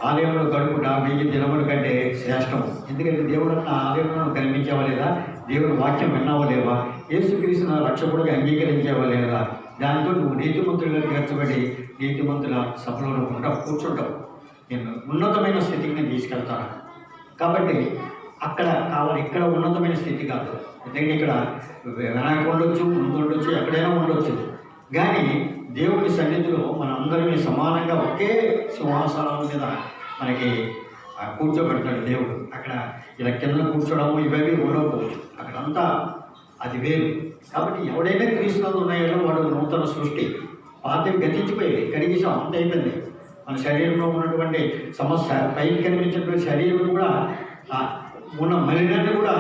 S1: ఆలయంలో గడుపుట 1000 దినముల కంటే శ్రేష్టం. ఎందుకంటే దేవుడు నా ఆలయంలో కనిపించావా లేదా, దేవుని వాక్యం విన్నావా లేవా, యేసుక్రీస్తును రక్షకుడిగా అంగీకరించావా లేదా, దాంతో నువ్వు నీతిమంతులుగా తీర్చబడి నీతిమంతుల సభలో కూర్చుంటావు. నేను ఉన్నతమైన స్థితికి నేను తీసుకెళ్తాను. కాబట్టి అక్కడ కావాలి, ఇక్కడ ఉన్నతమైన స్థితి కాదు. ఎందుకంటే ఇక్కడ వెనక ఉండొచ్చు, ముందు ఉండొచ్చు, ఎక్కడైనా ఉండొచ్చు. కానీ దేవుని సన్నిధిలో మనందరినీ సమానంగా ఒకే సింహాసనం మీద మనకి కూర్చోబెడతాడు దేవుడు. అక్కడ ఇలా కింద కూర్చోవడము ఇవన్నీ ఉండకపోవచ్చు, అక్కడంతా అది వేరు. కాబట్టి ఎవడైనా క్రీస్తునందు ఉన్నాయో వాడు నూతన సృష్టి. పాతవి గతించిపోయేది, కనీసం అంత అయిపోయింది. మన శరీరంలో ఉన్నటువంటి సమస్య, పైకి కనిపించినటువంటి శరీరం కూడా ఉన్న మలినాన్ని కూడా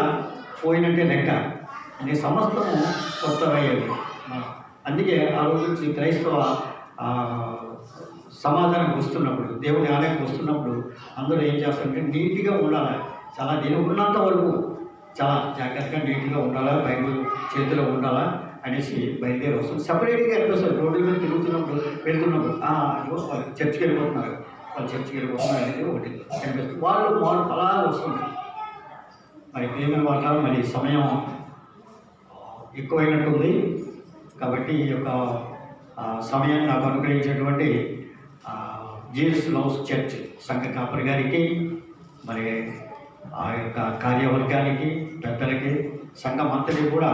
S1: పోయినట్టే లెక్క. అనే సమస్తము కొత్తమయ్యేది. అందుకే ఆ రోజు నుంచి క్రైస్తవ సమాధానం వస్తున్నప్పుడు, దేవుని ఆలయానికి వస్తున్నప్పుడు అందరూ ఏం చేస్తారంటే నీట్గా ఉండాలి. చాలా నేను ఉన్నంత వరకు చాలా జాగ్రత్తగా నీట్గా ఉండాలా, బైబిల్ చేతిలో ఉండాలా అనేసి బయలుదేరి వస్తుంది. సపరేట్గా అనిపిస్తుంది. రోడ్ల మీద తిరుగుతున్నప్పుడు వెళ్తున్నప్పుడు వాళ్ళు చర్చికి వెళ్ళిపోతున్నారు, వాళ్ళు చర్చికి వెళ్ళిపోతున్నారు అనేది ఒకటి కనిపిస్తుంది. వాళ్ళు అలా వస్తుంటారు. మరి ప్రియమైన వాళ్ళ మరి సమయం ఎక్కువైనట్టుంది. కాబట్టి ఈ యొక్క సమయాన్ని నాకు అనుగ్రహించినటువంటి జీసస్ లవ్స్ చర్చ్ సంఘ కాపరి గారికి, మరి ఆ యొక్క కార్యవర్గానికి, పెద్దలకి, సంఘం అంతటి కూడా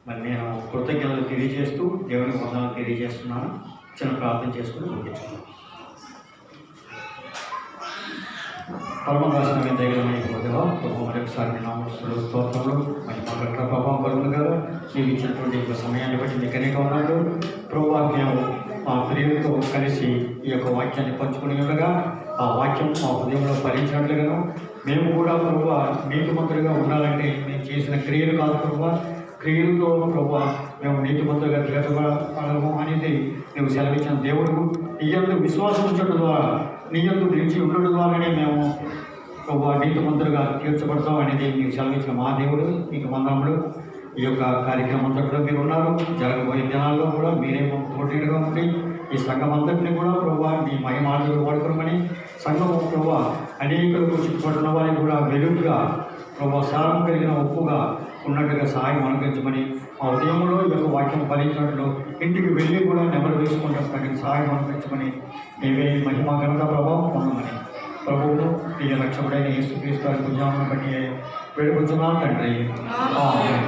S1: మరి నేను కృతజ్ఞతలు తెలియజేస్తూ దేవుని వందనాలు తెలియజేస్తున్నాను. చిన్న ప్రార్థన చేసుకుని ముగించుకున్నాను. పరమదాసమైన దైవమైనదేవా, మరొకసారి మీ నామస్తులు స్తోత్రములు మరి మా గట్ల ప్రభావం కలుగును కదా. నీవు ఇచ్చినటువంటి సమయాన్ని బట్టి మీకు అనేక ఉన్నాడు. ప్రభువా, మేము మా ప్రియులతో కలిసి ఈ యొక్క వాక్యాన్ని పంచుకుని ఉండగా ఆ వాక్యం మా హృదయంలో ఫలించినట్లుగాను మేము కూడా ప్రభు నీతిమంతులుగా ఉండాలంటే మేము చేసిన క్రియలు కాదు ప్రభు, క్రియలతో ప్రభు మేము నీతిమంతులుగా తీర్చబడము అనేది నువ్వు సెలవించిన దేవుడు. నీ యందు విశ్వాసం ఉంచడం ద్వారా, నీ యందు నిలిచి ఉండడం ద్వారానే మేము ప్రభు నీతిమంతులుగా తీర్చబడతాం అనేది నీవు సెలవించిన మా దేవుడు. నీకు వందనములు. ఈ యొక్క కార్యక్రమం అంతట్లో మీరు ఉన్నారు. జరగబోయే దినాల్లో కూడా మీరే తోటిగా ఉండి ఈ సంఘం అంతటిని కూడా ప్రభు మీ మహిమాటలు వాడుకోమని, సంఘం ప్రభు అనేకులకు చుట్టుపడున్న వారికి కూడా వెలుగుగా ప్రభు సారం కలిగిన ఉప్పుగా ఉన్నట్టుగా సహాయం అనుగ్రహించమని, మా ఉదయంలో ఈ యొక్క వాక్యం ఫలించినట్లు ఇంటికి వెళ్ళి కూడా నెమరు వేసుకుంటే తగిన సహాయం అనుగ్రహించమని, మేమే మహిమా ఘనత ప్రభావం పొందమని ప్రభువును ప్రియ రక్షకుడైన యేసుక్రీస్తు వారి పుణ్యాలను బట్టి వేడుకొంచున్నాం తండ్రి. ఆమేన్.